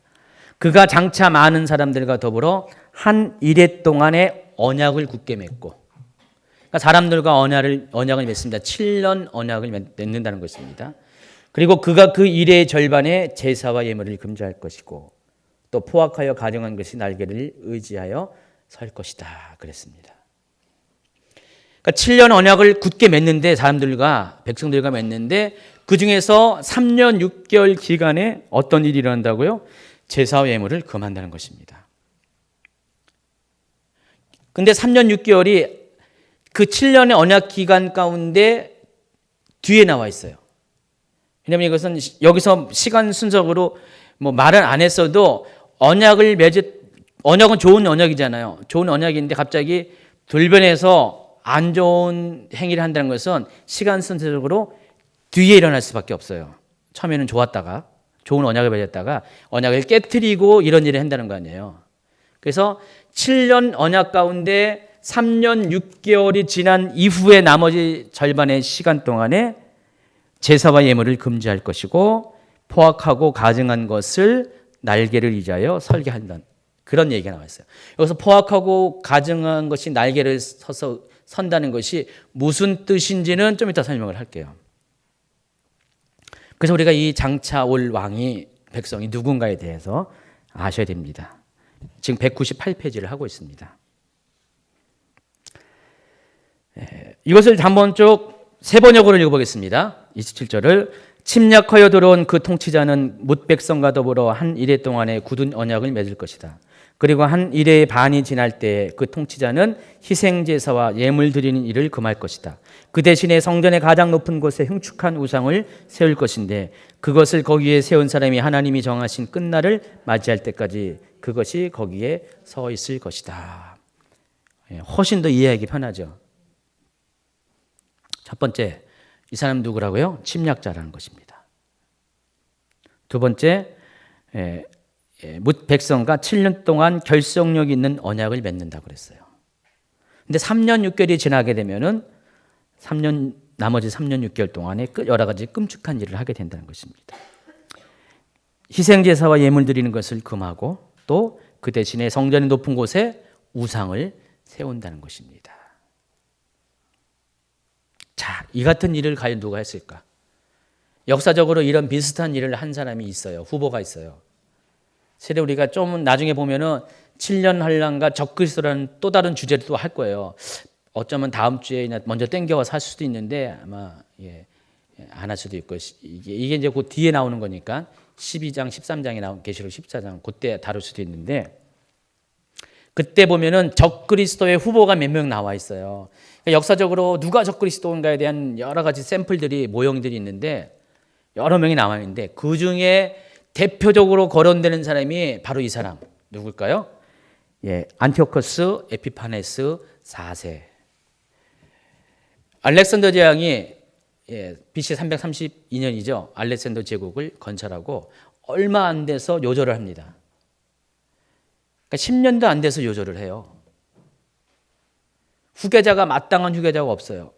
그가 장차 많은 사람들과 더불어 한 일해 동안의 언약을 굳게 맺고, 그러니까 사람들과 언약을 맺습니다. 7년 언약을 맺는다는 것입니다. 그리고 그가 그 일의 절반에 제사와 예물을 금지할 것이고 또 포악하여 가정한 것이 날개를 의지하여 설 것이다 그랬습니다. 그러니까 7년 언약을 굳게 맺는데 백성들과 맺는데 그 중에서 3년 6개월 기간에 어떤 일이 일어난다고요? 제사와 예물을 금한다는 것입니다. 근데 3년 6개월이 그 7년의 언약 기간 가운데 뒤에 나와 있어요. 왜냐하면 이것은 여기서 시간 순서로 말을 안 했어도 언약은 좋은 언약이잖아요. 좋은 언약인데 갑자기 돌변해서 안 좋은 행위를 한다는 것은 시간 순서적으로 뒤에 일어날 수밖에 없어요. 처음에는 좋았다가 좋은 언약을 맺었다가 언약을 깨트리고 이런 일을 한다는 거 아니에요. 그래서 7년 언약 가운데 3년 6개월이 지난 이후에 나머지 절반의 시간 동안에 제사와 예물을 금지할 것이고 포악하고 가증한 것을 날개를 의지하여 설계한다는 그런 얘기가 나와 있어요. 여기서 포악하고 가증한 것이 날개를 서서 선다는 것이 무슨 뜻인지는 좀 이따 설명을 할게요. 그래서 우리가 이 장차 올 왕이 백성이 누군가에 대해서 아셔야 됩니다. 지금 198페이지를 하고 있습니다. 이것을 한번 쭉 세 번역으로 읽어보겠습니다. 27절을 침략하여 들어온 그 통치자는 뭇 백성과 더불어 한 일해 동안의 굳은 언약을 맺을 것이다. 그리고 한 일해의 반이 지날 때 그 통치자는 희생제사와 예물 드리는 일을 금할 것이다. 그 대신에 성전의 가장 높은 곳에 흉측한 우상을 세울 것인데 그것을 거기에 세운 사람이 하나님이 정하신 끝날을 맞이할 때까지 그것이 거기에 서 있을 것이다. 훨씬 더 이해하기 편하죠. 첫 번째, 이 사람 누구라고요? 침략자라는 것입니다. 두 번째, 뭇 백성과 7년 동안 결속력 있는 언약을 맺는다고 그랬어요. 근데 3년 6개월이 지나게 되면은 나머지 3년 6개월 동안에 여러 가지 끔찍한 일을 하게 된다는 것입니다. 희생제사와 예물 드리는 것을 금하고 또 그 대신에 성전의 높은 곳에 우상을 세운다는 것입니다. 자, 이 같은 일을 과연 누가 했을까? 역사적으로 이런 비슷한 일을 한 사람이 있어요. 후보가 있어요. 세례 우리가 좀 나중에 보면은 7년 환란과 적그리스도라는 또 다른 주제를 또 할 거예요. 어쩌면 다음 주에 먼저 땡겨와서 할 수도 있는데 아마 안 할 수도 있고 이게 이제 그 뒤에 나오는 거니까 12장, 13장에 나온 계시록 14장 그때 다룰 수도 있는데 그때 보면은 적그리스도의 후보가 몇 명 나와 있어요. 그러니까 역사적으로 누가 적그리스도인가에 대한 여러 가지 샘플들이 모형들이 있는데 여러 명이 나와 있는데 그 중에 대표적으로 거론되는 사람이 바로 이 사람 누굴까요? 안티오코스 에피파네스 4세. 알렉산더 제왕이 BC 332년이죠. 알렉산더 제국을 건설하고 얼마 안 돼서 요절을 합니다. 그러니까 10년도 안 돼서 요절을 해요. 후계자가 마땅한 후계자가 없어요.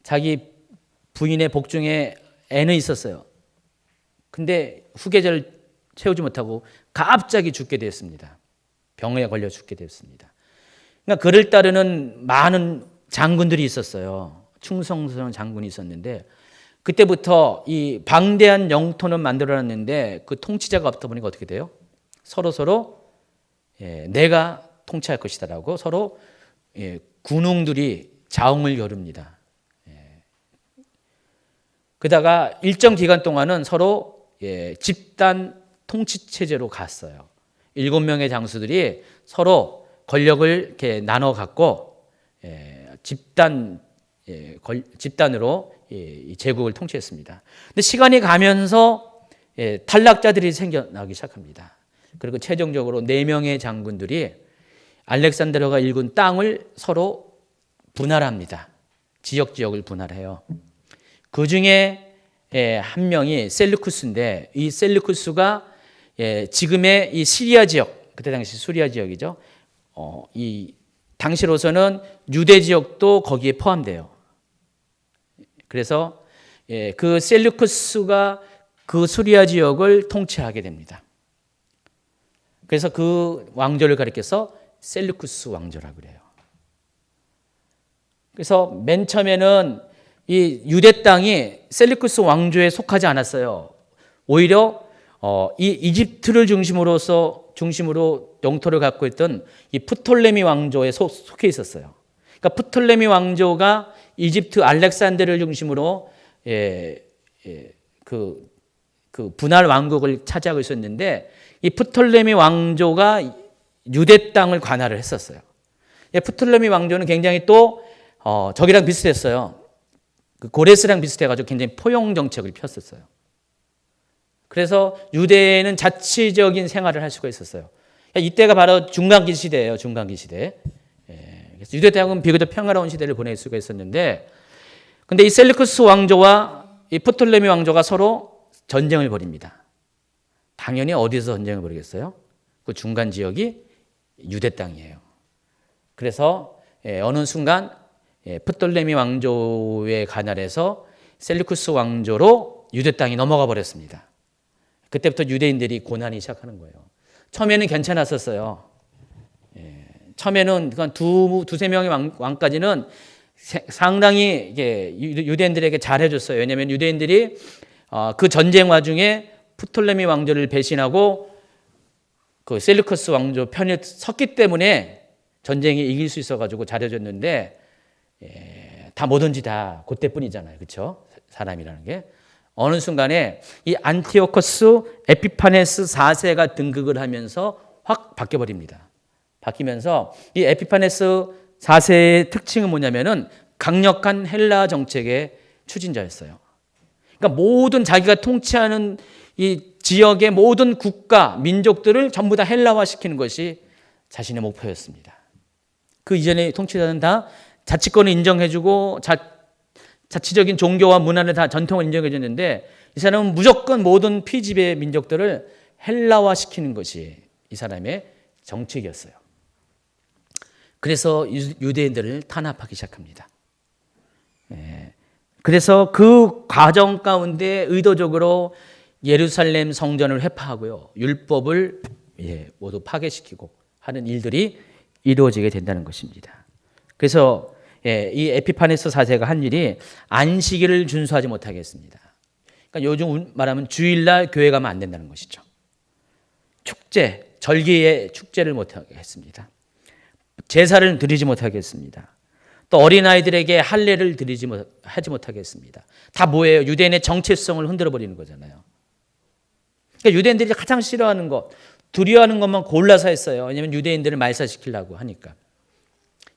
자기 부인의 복중에 애는 있었어요. 근데 후계자를 채우지 못하고 갑자기 죽게 되었습니다. 병에 걸려 죽게 되었습니다. 그러니까 그를 따르는 많은 장군들이 있었어요. 충성스러운 장군이 있었는데 그때부터 이 방대한 영토는 만들어놨는데 그 통치자가 없다 보니까 어떻게 돼요? 서로 내가 통치할 것이다라고 서로 군웅들이 자웅을 겨룹니다. 그러다가 일정 기간 동안은 서로 집단 통치 체제로 갔어요. 7명의 장수들이 서로 권력을 이렇게 나눠 갖고 집단으로 이 제국을 통치했습니다. 근데 시간이 가면서 탈락자들이 생겨나기 시작합니다. 그리고 최종적으로 4명의 장군들이 알렉산드로가 일군 땅을 서로 분할합니다. 지역을 분할해요. 그 중에 한 명이 셀루쿠스인데 이 셀루쿠스가 지금의 이 시리아 지역, 그때 당시 수리아 지역이죠. 이 당시로서는 유대 지역도 거기에 포함돼요. 그래서 그 셀루쿠스가 그 수리아 지역을 통치하게 됩니다. 그래서 그 왕조를 가리켜서 셀루쿠스 왕조라고 그래요. 그래서 맨 처음에는 이 유대 땅이 셀루쿠스 왕조에 속하지 않았어요. 오히려 이 이집트를 중심으로 영토를 갖고 있던 이 프톨레미 왕조에 속해 있었어요. 그러니까 프톨레미 왕조가 이집트 알렉산드를 중심으로 그 분할 왕국을 차지하고 있었는데 이 프톨레미 왕조가 유대 땅을 관할을 했었어요. 프톨레미 왕조는 굉장히 또 저기랑 비슷했어요. 그 고레스랑 비슷해가지고 굉장히 포용 정책을 폈었어요. 그래서 유대에는 자치적인 생활을 할 수가 있었어요. 이때가 바로 중간기 시대예요. 중간기 시대. 그래서 유대 땅은 비교적 평화로운 시대를 보낼 수가 있었는데, 근데 이 셀루쿠스 왕조와 이 프톨레미 왕조가 서로 전쟁을 벌입니다. 당연히 어디서 전쟁을 벌이겠어요? 그 중간 지역이 유대 땅이에요. 그래서 어느 순간 프톨레미 왕조의 관할에서 셀루쿠스 왕조로 유대 땅이 넘어가 버렸습니다. 그때부터 유대인들이 고난이 시작하는 거예요. 처음에는 괜찮았었어요. 처음에는 두세 명의 왕까지는 상당히 유대인들에게 잘해줬어요. 왜냐하면 유대인들이 그 전쟁 와중에 프톨레미 왕조를 배신하고 그 셀루쿠스 왕조 편에 섰기 때문에 전쟁에 이길 수 있어가지고 잘해줬는데 다 뭐든지 다 그때뿐이잖아요. 그렇죠? 사람이라는 게. 어느 순간에 이 안티오코스 에피파네스 4세가 등극을 하면서 확 바뀌어버립니다. 바뀌면서 이 에피파네스 4세의 특징은 뭐냐면은 강력한 헬라 정책의 추진자였어요. 그러니까 모든 자기가 통치하는 이 지역의 모든 국가, 민족들을 전부 다 헬라화시키는 것이 자신의 목표였습니다. 그 이전의 통치자는 다 자치권을 인정해주고 자치적인 종교와 문화를 다 전통을 인정해줬는데 이 사람은 무조건 모든 피지배 민족들을 헬라화시키는 것이 이 사람의 정책이었어요. 그래서 유대인들을 탄압하기 시작합니다. 그래서 그 과정 가운데 의도적으로 예루살렘 성전을 회파하고요. 율법을 모두 파괴시키고 하는 일들이 이루어지게 된다는 것입니다. 그래서 이 에피파네스 4세가 한 일이 안식일을 준수하지 못하게 했습니다. 그러니까 요즘 말하면 주일날 교회 가면 안 된다는 것이죠. 축제, 절기의 축제를 못하게 했습니다. 제사를 드리지 못하게 했습니다. 또 어린아이들에게 할례를 하지 못하게 했습니다. 다 뭐예요? 유대인의 정체성을 흔들어버리는 거잖아요. 그러니까 유대인들이 가장 싫어하는 것, 두려워하는 것만 골라서 했어요. 왜냐하면 유대인들을 말살시키려고 하니까.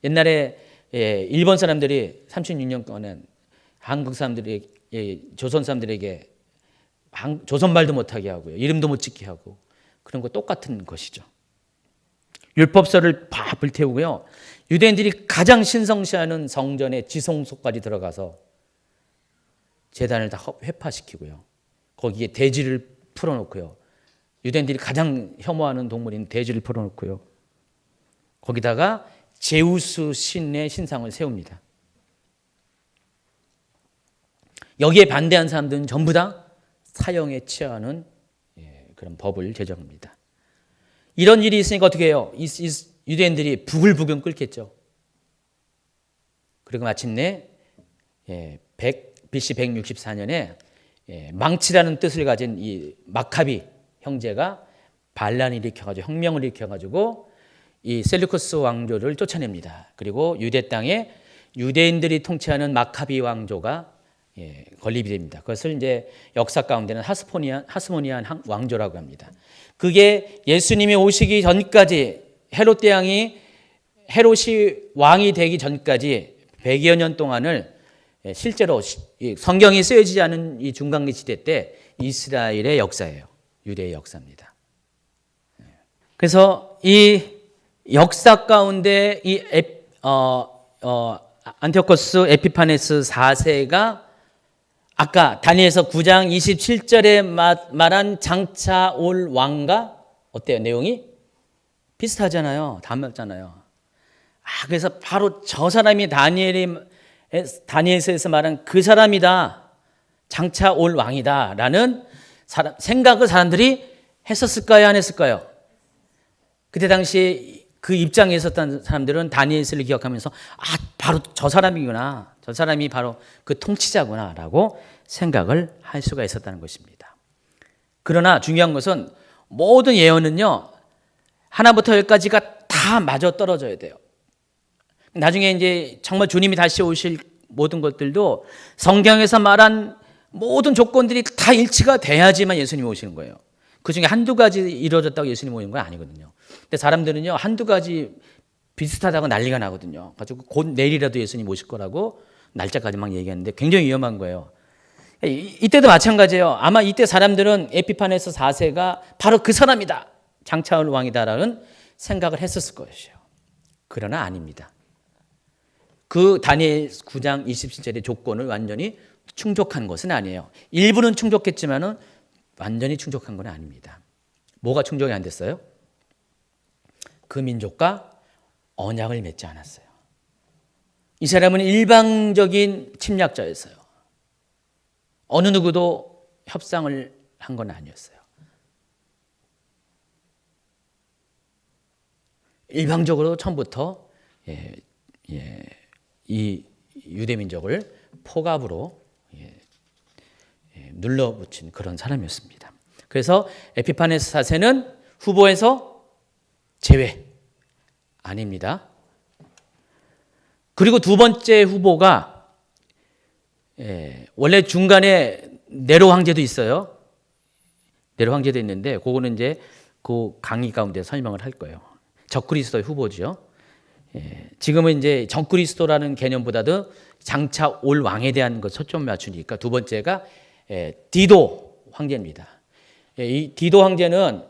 옛날에 일본 사람들이 36년 동안 한국 사람들이 조선 사람들에게 조선말도 못하게 하고요. 이름도 못 짓게 하고 그런 거 똑같은 것이죠. 율법서를 다 불태우고요. 유대인들이 가장 신성시하는 성전의 지성소까지 들어가서 제단을 다 회파시키고요. 거기에 돼지를 풀어놓고요. 유대인들이 가장 혐오하는 동물인 돼지를 풀어놓고요. 거기다가 제우스 신의 신상을 세웁니다. 여기에 반대한 사람들은 전부 다 사형에 처하는 그런 법을 제정합니다. 이런 일이 있으니까 어떻게 해요? 유대인들이 부글부글 끓겠죠. 그리고 마침내 BC 164년에 망치라는 뜻을 가진 이 마카비 형제가 반란을 일으켜가지고 혁명을 일으켜가지고 이 셀루쿠스 왕조를 쫓아냅니다. 그리고 유대 땅에 유대인들이 통치하는 마카비 왕조가 건립이 됩니다. 그것을 이제 역사 가운데는 하스모니안 왕조라고 합니다. 그게 예수님이 오시기 전까지 헤롯 대왕이 헤롯이 왕이 되기 전까지 100여 년 동안을 실제로 성경이 쓰여지지 않은 이 중간기 시대 때 이스라엘의 역사예요. 유대의 역사입니다. 그래서 이 역사 가운데 이 안티오코스 에피파네스 4세가 아까 다니엘서 9장 27절에 말한 장차 올 왕과 어때요? 내용이 비슷하잖아요. 닮았잖아요. 그래서 바로 저 사람이 다니엘서에서 말한 그 사람이다. 장차 올 왕이다. 라는 생각을 사람들이 했었을까요? 안 했을까요? 그때 당시 그 입장에 있었던 사람들은 다니엘서를 기억하면서 바로 저 사람이구나. 저 사람이 바로 그 통치자구나 라고 생각을 할 수가 있었다는 것입니다. 그러나 중요한 것은 모든 예언은요. 하나부터 열까지가 다 맞아떨어져야 돼요. 나중에 이제 정말 주님이 다시 오실 모든 것들도 성경에서 말한 모든 조건들이 다 일치가 돼야지만 예수님이 오시는 거예요. 그중에 한두 가지 이루어졌다고 예수님이 오는 건 아니거든요. 근데 사람들은요. 한두 가지 비슷하다고 난리가 나거든요. 가지고 곧 내일이라도 예수님 오실 거라고 날짜까지 막 얘기하는데 굉장히 위험한 거예요. 이때도 마찬가지예요. 아마 이때 사람들은 에피파네스 4세가 바로 그 사람이다. 장차 올 왕이다라는 생각을 했었을 것이에요. 그러나 아닙니다. 그 다니엘 9장 27절의 조건을 완전히 충족한 것은 아니에요. 일부는 충족했지만은 완전히 충족한 건 아닙니다. 뭐가 충족이 안 됐어요? 그 민족과 언약을 맺지 않았어요. 이 사람은 일방적인 침략자였어요. 어느 누구도 협상을 한 건 아니었어요. 일방적으로 처음부터 이 유대 민족을 포갑으로 눌러붙인 그런 사람이었습니다. 그래서 에피파네스 4세는 후보에서 제외 아닙니다. 그리고 두 번째 후보가 원래 중간에 네로 황제도 있어요. 네로 황제도 있는데 그거는 이제 그 강의 가운데 설명을 할 거예요. 적그리스도의 후보죠. 지금은 이제 적그리스도라는 개념보다도 장차 올 왕에 대한 것 초점 맞추니까 두 번째가 디도 황제입니다. 이 디도 황제는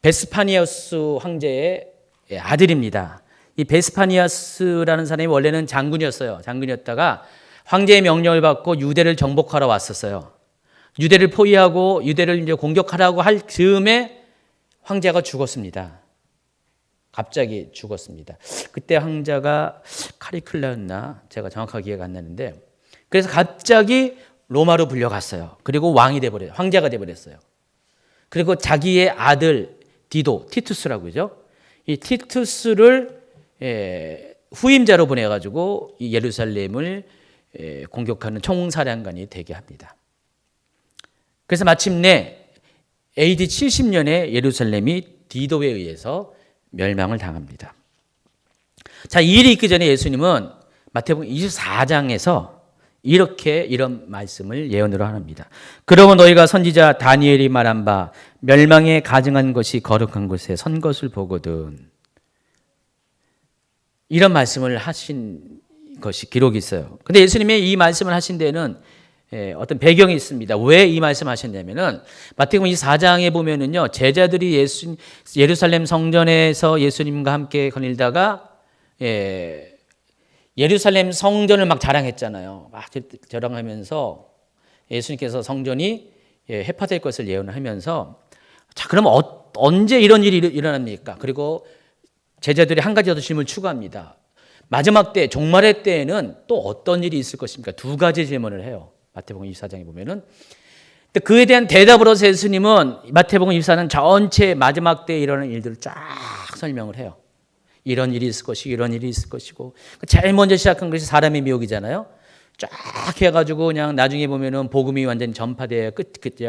베스파니아스 황제의 아들입니다. 이 베스파니아스라는 사람이 원래는 장군이었어요. 장군이었다가 황제의 명령을 받고 유대를 정복하러 왔었어요. 유대를 포위하고 유대를 이제 공격하라고 할 즈음에 황제가 죽었습니다. 갑자기 죽었습니다. 그때 황제가 카리클라였나? 제가 정확하게 기억 안 나는데 그래서 갑자기 로마로 불려갔어요. 그리고 왕이 돼버려요. 황제가 돼버렸어요. 그리고 자기의 아들 디도, 티투스라고 그러죠. 이 티투스를 후임자로 보내가지고 이 예루살렘을 공격하는 총사령관이 되게 합니다. 그래서 마침내 AD 70년에 예루살렘이 디도에 의해서 멸망을 당합니다. 자, 이 일이 있기 전에 예수님은 마태복음 24장에서 이런 말씀을 예언으로 합니다. 그러고 너희가 선지자 다니엘이 말한 바 멸망에 가증한 것이 거룩한 곳에 선 것을 보거든. 이런 말씀을 하신 것이 기록이 있어요. 근데 예수님이 이 말씀을 하신 데는 어떤 배경이 있습니다. 왜 이 말씀을 하셨냐면은 마태복음 24장에 보면은요, 제자들이 예루살렘 성전에서 예수님과 함께 거닐다가 예루살렘 성전을 막 자랑했잖아요. 막 자랑하면서 예수님께서 성전이 회파될 것을 예언하면서, 자, 그러면 언제 이런 일이 일어납니까? 그리고 제자들이 한 가지 더 질문을 추가합니다. 마지막 때, 종말의 때에는 또 어떤 일이 있을 것입니까? 두 가지 질문을 해요. 마태복음 24장에 보면은. 근데 그에 대한 대답으로서 예수님은 마태복음 24장 전체 마지막 때에 일어나는 일들을 쫙 설명을 해요. 이런 일이 있을 것이고 이런 일이 있을 것이고, 제일 먼저 시작한 것이 사람의 미혹이잖아요. 쫙 해가지고 그냥 나중에 보면은 복음이 완전히 전파돼야 끝이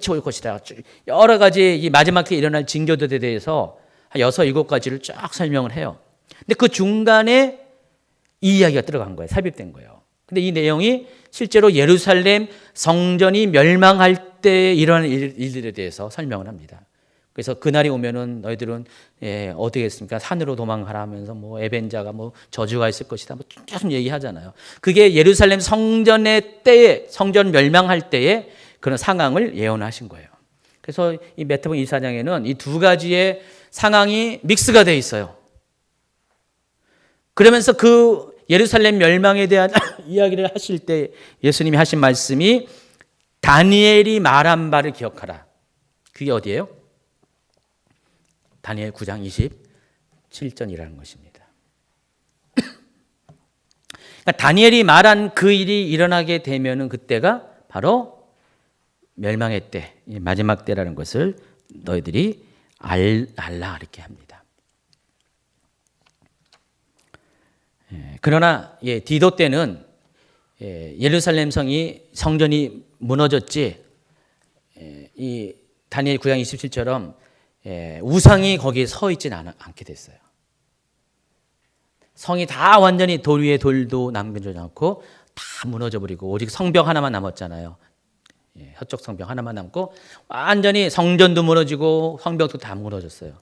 올 것이다. 여러 가지 이 마지막 때 일어날 징조들에 대해서 한 6, 7가지를 쫙 설명을 해요. 근데 그 중간에 이 이야기가 들어간 거예요. 삽입된 거예요. 근데 이 내용이 실제로 예루살렘 성전이 멸망할 때 일어나는 일들에 대해서 설명을 합니다. 그래서 그날이 오면은 너희들은 어떻게 했습니까? 산으로 도망가라 하면서 뭐 에벤자가 뭐 저주가 있을 것이다. 뭐 계속 얘기하잖아요. 그게 예루살렘 성전의 때에, 성전 멸망할 때에 그런 상황을 예언하신 거예요. 그래서 이 마태복음 24장에는 이 두 가지의 상황이 믹스가 되어 있어요. 그러면서 그 예루살렘 멸망에 대한 이야기를 하실 때 예수님이 하신 말씀이 다니엘이 말한 바를 기억하라. 그게 어디예요? 다니엘 9장 27절이라는 것입니다. 그러니까 다니엘이 말한 그 일이 일어나게 되면은 그때가 바로 멸망의 때, 마지막 때라는 것을 너희들이 알라 이렇게 합니다. 그러나 디도 때는 예루살렘 성전이 무너졌지, 이 다니엘 9장 27처럼 우상이 거기에 서 있지는 않게 됐어요. 성이 다 완전히 돌 위에 돌도 남겨지지 않고 다 무너져 버리고 오직 성벽 하나만 남았잖아요. 서쪽 성벽 하나만 남고 완전히 성전도 무너지고 성벽도 다 무너졌어요.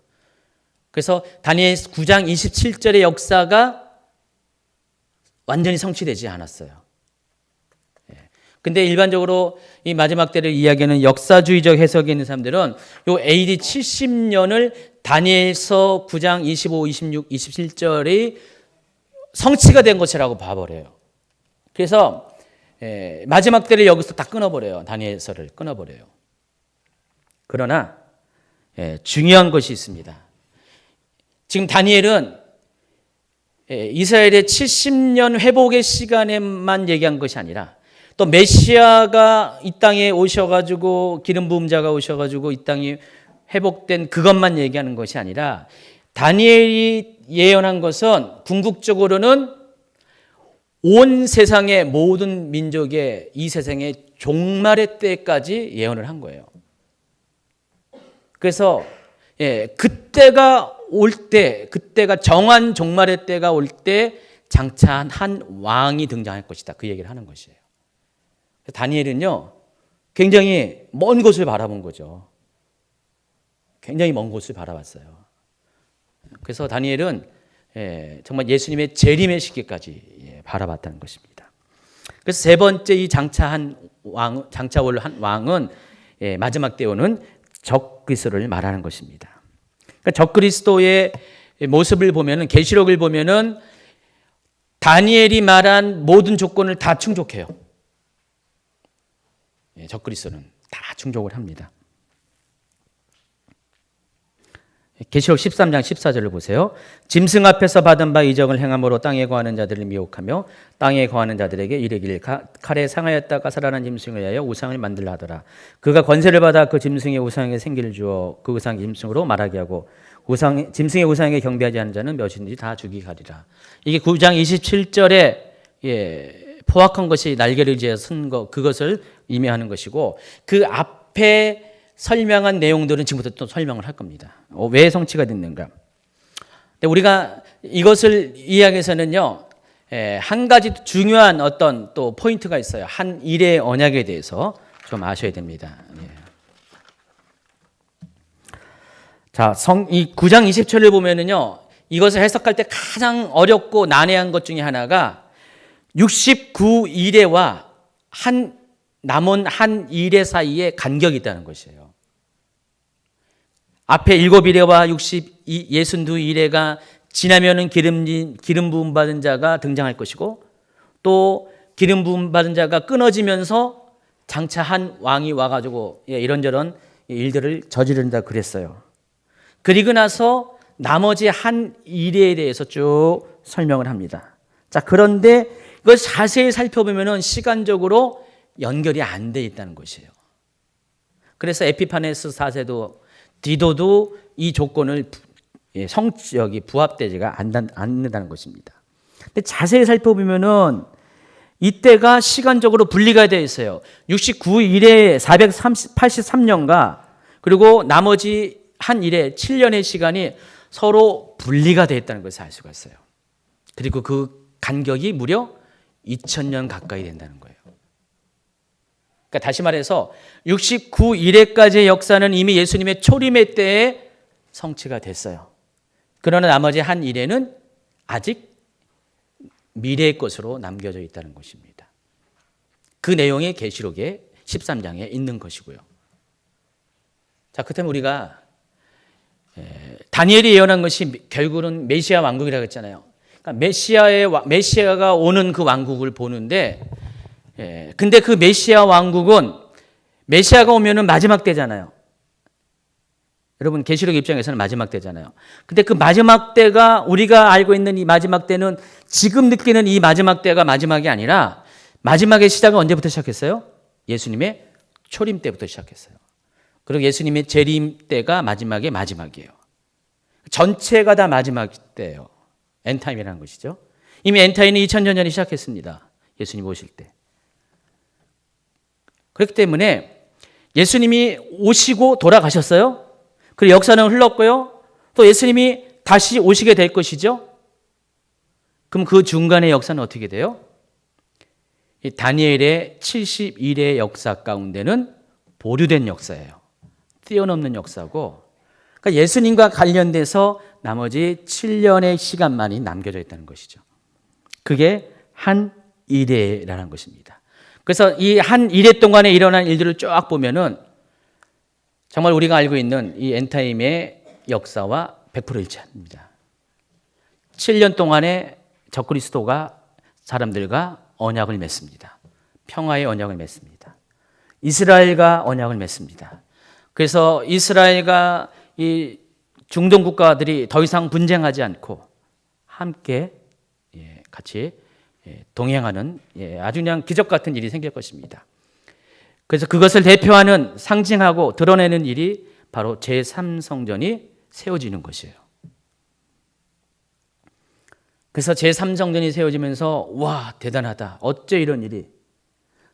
그래서 다니엘 9장 27절의 역사가 완전히 성취되지 않았어요. 근데 일반적으로 이 마지막 때를 이야기하는 역사주의적 해석에 있는 사람들은 요 AD 70년을 다니엘서 9장 25, 26, 27절이 성취가 된 것이라고 봐버려요. 그래서 마지막 때를 여기서 다 끊어버려요. 다니엘서를 끊어버려요. 그러나 중요한 것이 있습니다. 지금 다니엘은 이스라엘의 70년 회복의 시간에만 얘기한 것이 아니라 또 메시아가 이 땅에 오셔가지고 기름 부음 자가 오셔가지고 이 땅이 회복된 그것만 얘기하는 것이 아니라 다니엘이 예언한 것은 궁극적으로는 온 세상의 모든 민족의 이 세상의 종말의 때까지 예언을 한 거예요. 그래서 그때가 올 때, 그때가 정한 종말의 때가 올 때 장차 한 왕이 등장할 것이다. 그 얘기를 하는 것이에요. 다니엘은요, 굉장히 먼 곳을 바라본 거죠. 굉장히 먼 곳을 바라봤어요. 그래서 다니엘은 정말 예수님의 재림의 시기까지 바라봤다는 것입니다. 그래서 세 번째 이 장차 올 한 왕은 마지막 때 오는 적그리스도를 말하는 것입니다. 그러니까 적그리스도의 모습을 보면은, 계시록을 보면은 다니엘이 말한 모든 조건을 다 충족해요. 적그리스도는 다 충족을 합니다. 계시록 13장 14절을 보세요. 짐승 앞에서 받은 바 이적을 행함으로 땅에 거하는 자들을 미혹하며 땅에 거하는 자들에게 이르기를 칼에 상하였다가 살아난 짐승을 위하여 우상을 만들라 하더라. 그가 권세를 받아 그 짐승의 우상에 생기를 주어 그 우상 짐승으로 말하게 하고 짐승의 우상에 경배하지 않는 자는 몇이든지 다 죽이 가리라. 이게 9장 27절에 포악한 것이 날개를 지어 쓴 것, 그것을 의미하는 것이고, 그 앞에 설명한 내용들은 지금부터 또 설명을 할 겁니다. 왜 성취가 됐는가? 근데 우리가 이것을 이야기해서는요, 한 가지 중요한 어떤 또 포인트가 있어요. 한 일의 언약에 대해서 좀 아셔야 됩니다. 자, 이 9장 20절을 보면은요, 이것을 해석할 때 가장 어렵고 난해한 것 중에 하나가 69일에와 남은 한 일의 사이에 간격이 있다는 것이에요. 앞에 7일에와 62일에가 지나면은 기름 부음 받은 자가 등장할 것이고, 또 기름 부음 받은 자가 끊어지면서 장차 한 왕이 와가지고 이런저런 일들을 저지른다 그랬어요. 그리고 나서 나머지 한 일에 대해서 쭉 설명을 합니다. 자, 그런데 이걸 자세히 살펴보면은 시간적으로 연결이 안 돼 있다는 것이에요. 그래서 에피파네스 4세도 디도도 이 조건을 부합되지가 않는다는 것입니다. 근데 자세히 살펴보면은 이때가 시간적으로 분리가 되어 있어요. 69일에 483년과 그리고 나머지 한 일에 7년의 시간이 서로 분리가 되어 있다는 것을 알 수가 있어요. 그리고 그 간격이 무려 2000년 가까이 된다는 거예요. 그러니까 다시 말해서 69일에까지의 역사는 이미 예수님의 초림의 때에 성취가 됐어요. 그러나 나머지 한 일에는 아직 미래의 것으로 남겨져 있다는 것입니다. 그 내용이 계시록의 13장에 있는 것이고요. 자, 그렇다면 우리가 다니엘이 예언한 것이 결국은 메시아 왕국이라고 했잖아요. 그러니까 메시아가 오는 그 왕국을 보는데, 근데 그 메시아 왕국은 메시아가 오면은 마지막 때잖아요. 여러분 계시록 입장에서는 마지막 때잖아요. 근데 그 마지막 때가 우리가 알고 있는 이 마지막 때는 지금 느끼는 이 마지막 때가 마지막이 아니라 마지막의 시작은 언제부터 시작했어요? 예수님의 초림 때부터 시작했어요. 그리고 예수님의 재림 때가 마지막의 마지막이에요. 전체가 다 마지막 때예요. 엔타임이라는 것이죠. 이미 엔타임은 2000년 전에 시작했습니다. 예수님 오실 때. 그렇기 때문에 예수님이 오시고 돌아가셨어요. 그리고 역사는 흘렀고요. 또 예수님이 다시 오시게 될 것이죠. 그럼 그 중간의 역사는 어떻게 돼요? 이 다니엘의 70일의 역사 가운데는 보류된 역사예요. 뛰어넘는 역사고, 그러니까 예수님과 관련돼서 나머지 7년의 시간만이 남겨져 있다는 것이죠. 그게 한 일회라는 것입니다. 그래서 이 한 일회 동안에 일어난 일들을 쫙 보면은 정말 우리가 알고 있는 이 엔타임의 역사와 100% 일치합니다. 7년 동안에 적그리스도가 사람들과 언약을 맺습니다. 평화의 언약을 맺습니다. 이스라엘과 언약을 맺습니다. 그래서 이스라엘과 이 중동 국가들이 더 이상 분쟁하지 않고 함께 같이 동행하는 아주 그냥 기적 같은 일이 생길 것입니다. 그래서 그것을 대표하는 상징하고 드러내는 일이 바로 제3성전이 세워지는 것이에요. 그래서 제3성전이 세워지면서 와, 대단하다. 어째 이런 일이.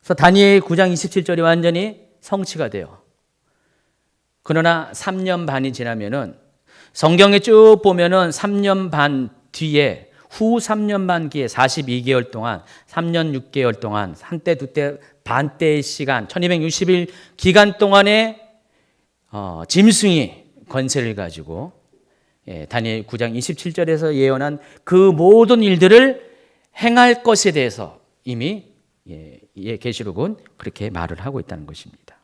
그래서 다니엘 9장 27절이 완전히 성취가 돼요. 그러나 3년 반이 지나면은 성경에 쭉 보면은 3년 반 뒤에 후 3년 반기에 42개월 동안 3년 6개월 동안 한때 두때 반때의 시간 1260일 기간 동안에 짐승이 권세를 가지고 다니엘 9장 27절에서 예언한 그 모든 일들을 행할 것에 대해서 이미 계시록은 그렇게 말을 하고 있다는 것입니다.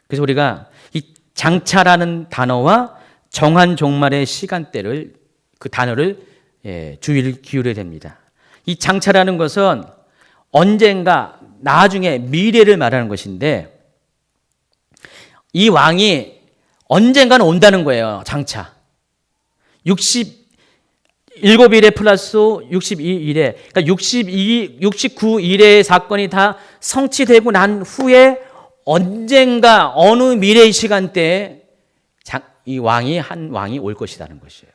그래서 우리가 이 장차라는 단어와 정한 종말의 시간대를 그 단어를 주의를 기울여야 됩니다. 이 장차라는 것은 언젠가 나중에 미래를 말하는 것인데 이 왕이 언젠가는 온다는 거예요. 장차 67일에 플러스 62일에 그러니까 69일의 사건이 다 성취되고 난 후에 언젠가 어느 미래의 시간대에 이 왕이 한 왕이 올 것이라는 것이에요.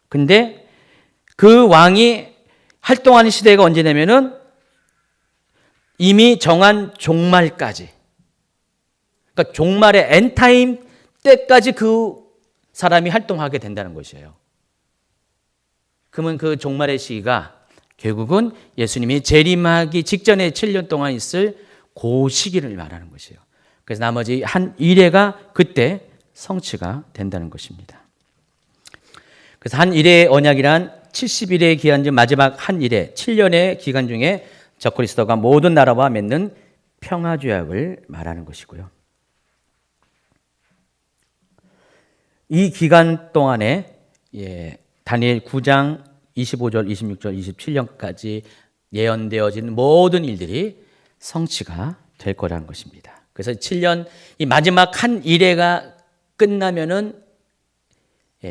근데 그 왕이 활동하는 시대가 언제냐면은 이미 정한 종말까지, 그러니까 종말의 엔타임 때까지 그 사람이 활동하게 된다는 것이에요. 그러면 그 종말의 시기가 결국은 예수님이 재림하기 직전에 7년 동안 있을 그 시기를 말하는 것이에요. 그래서 나머지 한 이레가 그때 성취가 된다는 것입니다. 그래서 한 이레의 언약이란 70일의 기간 중 마지막 한 이레, 7년의 기간 중에 적그리스도가 모든 나라와 맺는 평화조약을 말하는 것이고요. 이 기간 동안에 다니엘 9장 25절, 26절, 27년까지 예언되어진 모든 일들이 성취가 될 거라는 것입니다. 그래서 7년 이 마지막 한 이레가 끝나면은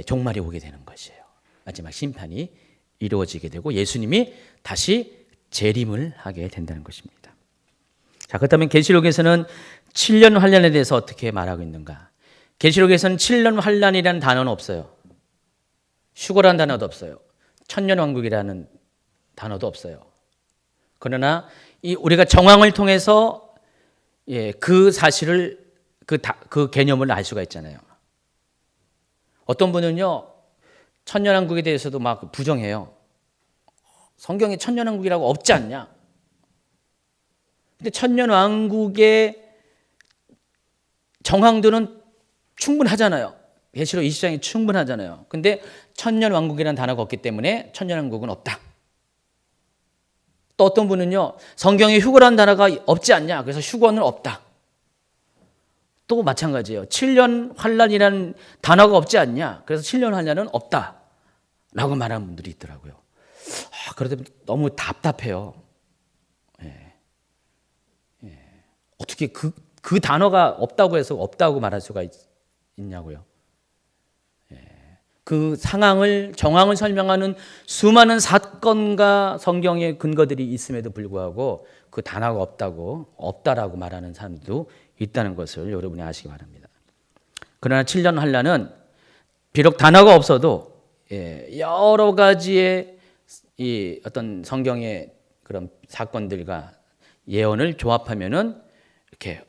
종말이 오게 되는 것이에요. 마지막 심판이 이루어지게 되고 예수님이 다시 재림을 하게 된다는 것입니다. 자, 그렇다면 계시록에서는 7년 환란에 대해서 어떻게 말하고 있는가? 계시록에서는 7년 환란이라는 단어는 없어요. 휴거라는 단어도 없어요. 천년왕국이라는 단어도 없어요. 그러나 우리가 정황을 통해서 그 사실을 그 개념을 알 수가 있잖아요. 어떤 분은요 천년왕국에 대해서도 막 부정해요. 성경에 천년왕국이라고 없지 않냐? 근데 천년왕국의 정황들은 충분하잖아요. 계시록 20장이 충분하잖아요. 근데 천년왕국이라는 단어가 없기 때문에 천년왕국은 없다. 또 어떤 분은요 성경에 휴거라는 단어가 없지 않냐? 그래서 휴거는 없다. 또 마찬가지예요. 7년 환란이라는 단어가 없지 않냐? 그래서 7년 환란은 없다. 라고 말하는 분들이 있더라고요. 그래도 너무 답답해요. 어떻게 그 단어가 없다고 해서 없다고 말할 수가 있냐고요. 그 정황을 설명하는 수많은 사건과 성경의 근거들이 있음에도 불구하고 그 단어가 없다라고 말하는 사람도 있다는 것을 여러분이 아시기 바랍니다. 그러나 7년 환란은 비록 단어가 없어도 여러 가지의 이 어떤 성경의 그런 사건들과 예언을 조합하면은 이렇게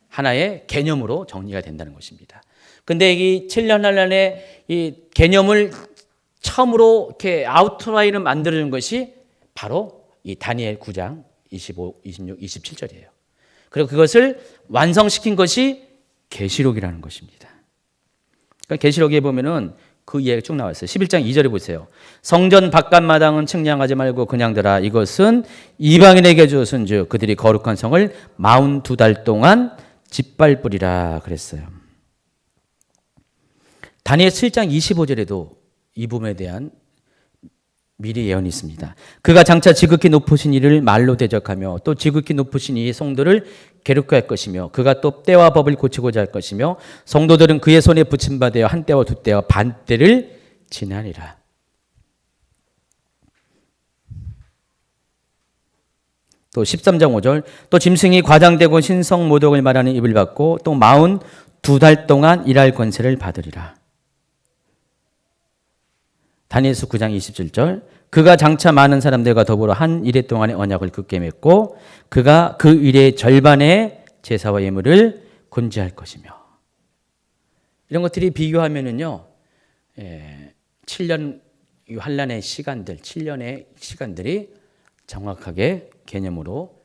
하나의 개념으로 정리가 된다는 것입니다. 근데 이 7년 환란의 이 개념을 처음으로 이렇게 아웃라인을 만들어준 것이 바로 이 다니엘 9장 25, 26, 27절이에요. 그리고 그것을 완성시킨 것이 계시록이라는 것입니다. 그러니까 계시록에 보면은 그 이야기가 쭉 나왔어요. 11장 2절에 보세요. 성전 바깥마당은 측량하지 말고 그냥 두라. 이것은 이방인에게 주었은 즉 그들이 거룩한 성을 42달 동안 짓밟으리라 그랬어요. 다니엘 7장 25절에도 이 부분에 대한 미리 예언이 있습니다. 그가 장차 지극히 높으신 이를 말로 대적하며 또 지극히 높으신 이의 성도를 괴롭게 할 것이며 그가 또 때와 법을 고치고자 할 것이며 성도들은 그의 손에 붙임받아 한 때와 두 때와 반 때를 지나리라. 또 13장 5절 또 짐승이 과장되고 신성 모독을 말하는 입을 받고 또 42달 동안 일할 권세를 받으리라. 다니엘서 9장 27절 그가 장차 많은 사람들과 더불어 한 이레 동안의 언약을 굳게 맺고 그가 그 일의 절반의 제사와 예물을 건지할 것이며 이런 것들이 비교하면은요 7년 환란의 시간들 7년의 시간들이 정확하게 개념으로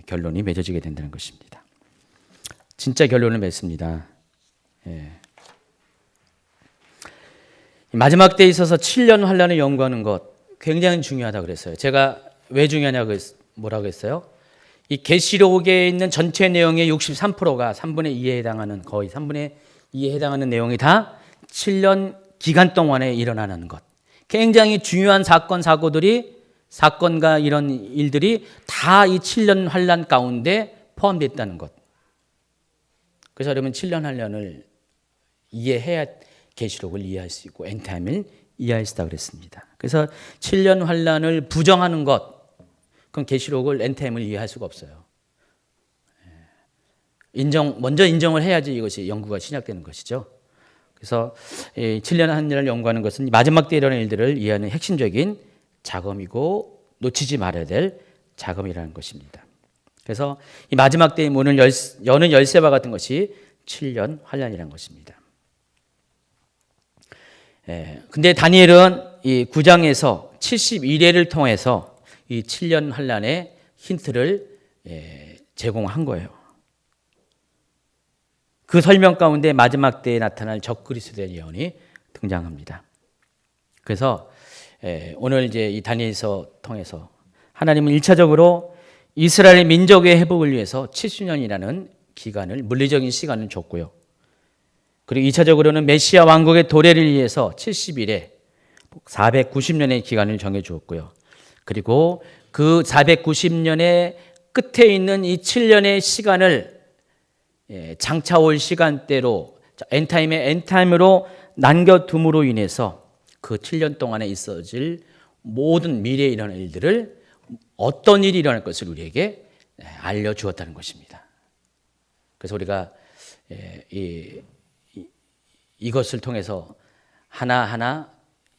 결론이 맺어지게 된다는 것입니다. 진짜 결론을 맺습니다. 마지막 때에 있어서 7년 환란을 연구하는 것 굉장히 중요하다고 그랬어요. 제가 왜 중요하냐고 뭐라고 했어요? 이 계시록에 있는 전체 내용의 63%가 3분의 2에 해당하는 거의 3분의 2에 해당하는 내용이 다 7년 기간 동안에 일어나는 것. 굉장히 중요한 사건과 이런 일들이 다 이 7년 환란 가운데 포함되어 있다는 것. 그래서 여러분 7년 환란을 이해해야 계시록을 이해할 수 있고 엔타임을 이해할 수 있다고 그랬습니다. 그래서 7년 환란을 부정하는 것, 그럼 계시록을 엔타임을 이해할 수가 없어요. 먼저 인정을 해야지 이것이 연구가 시작되는 것이죠. 그래서 7년 한 년을 연구하는 것은 마지막 때에 일어날 일들을 이해하는 핵심적인 작업이고 놓치지 말아야 될 작업이라는 것입니다. 그래서 이 마지막 때의 문을 여는 열쇠와 같은 것이 7년 환란이라는 것입니다. 근데 다니엘은 이 9장에서 71회를 통해서 이 7년 환란의 힌트를 제공한 거예요. 그 설명 가운데 마지막 때에 나타날 적그리스도의 예언이 등장합니다. 그래서 오늘 이제 이 다니엘서 통해서 하나님은 1차적으로 이스라엘 민족의 회복을 위해서 70년이라는 기간을, 물리적인 시간을 줬고요. 그리고 2차적으로는 메시아 왕국의 도래를 위해서 70일에 490년의 기간을 정해 주었고요. 그리고 그 490년의 끝에 있는 이 7년의 시간을 장차 올 시간대로 엔타임의 엔타임으로 남겨둠으로 인해서 그 7년 동안에 있어질 모든 미래에 일어날 일들을, 어떤 일이 일어날 것을 우리에게 알려주었다는 것입니다. 그래서 우리가 이것을 통해서 하나하나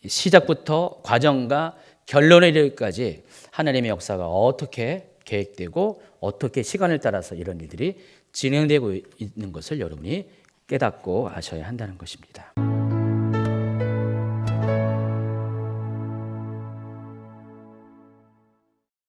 시작부터 과정과 결론에 이르기까지 하나님의 역사가 어떻게 계획되고 어떻게 시간을 따라서 이런 일들이 진행되고 있는 것을 여러분이 깨닫고 아셔야 한다는 것입니다.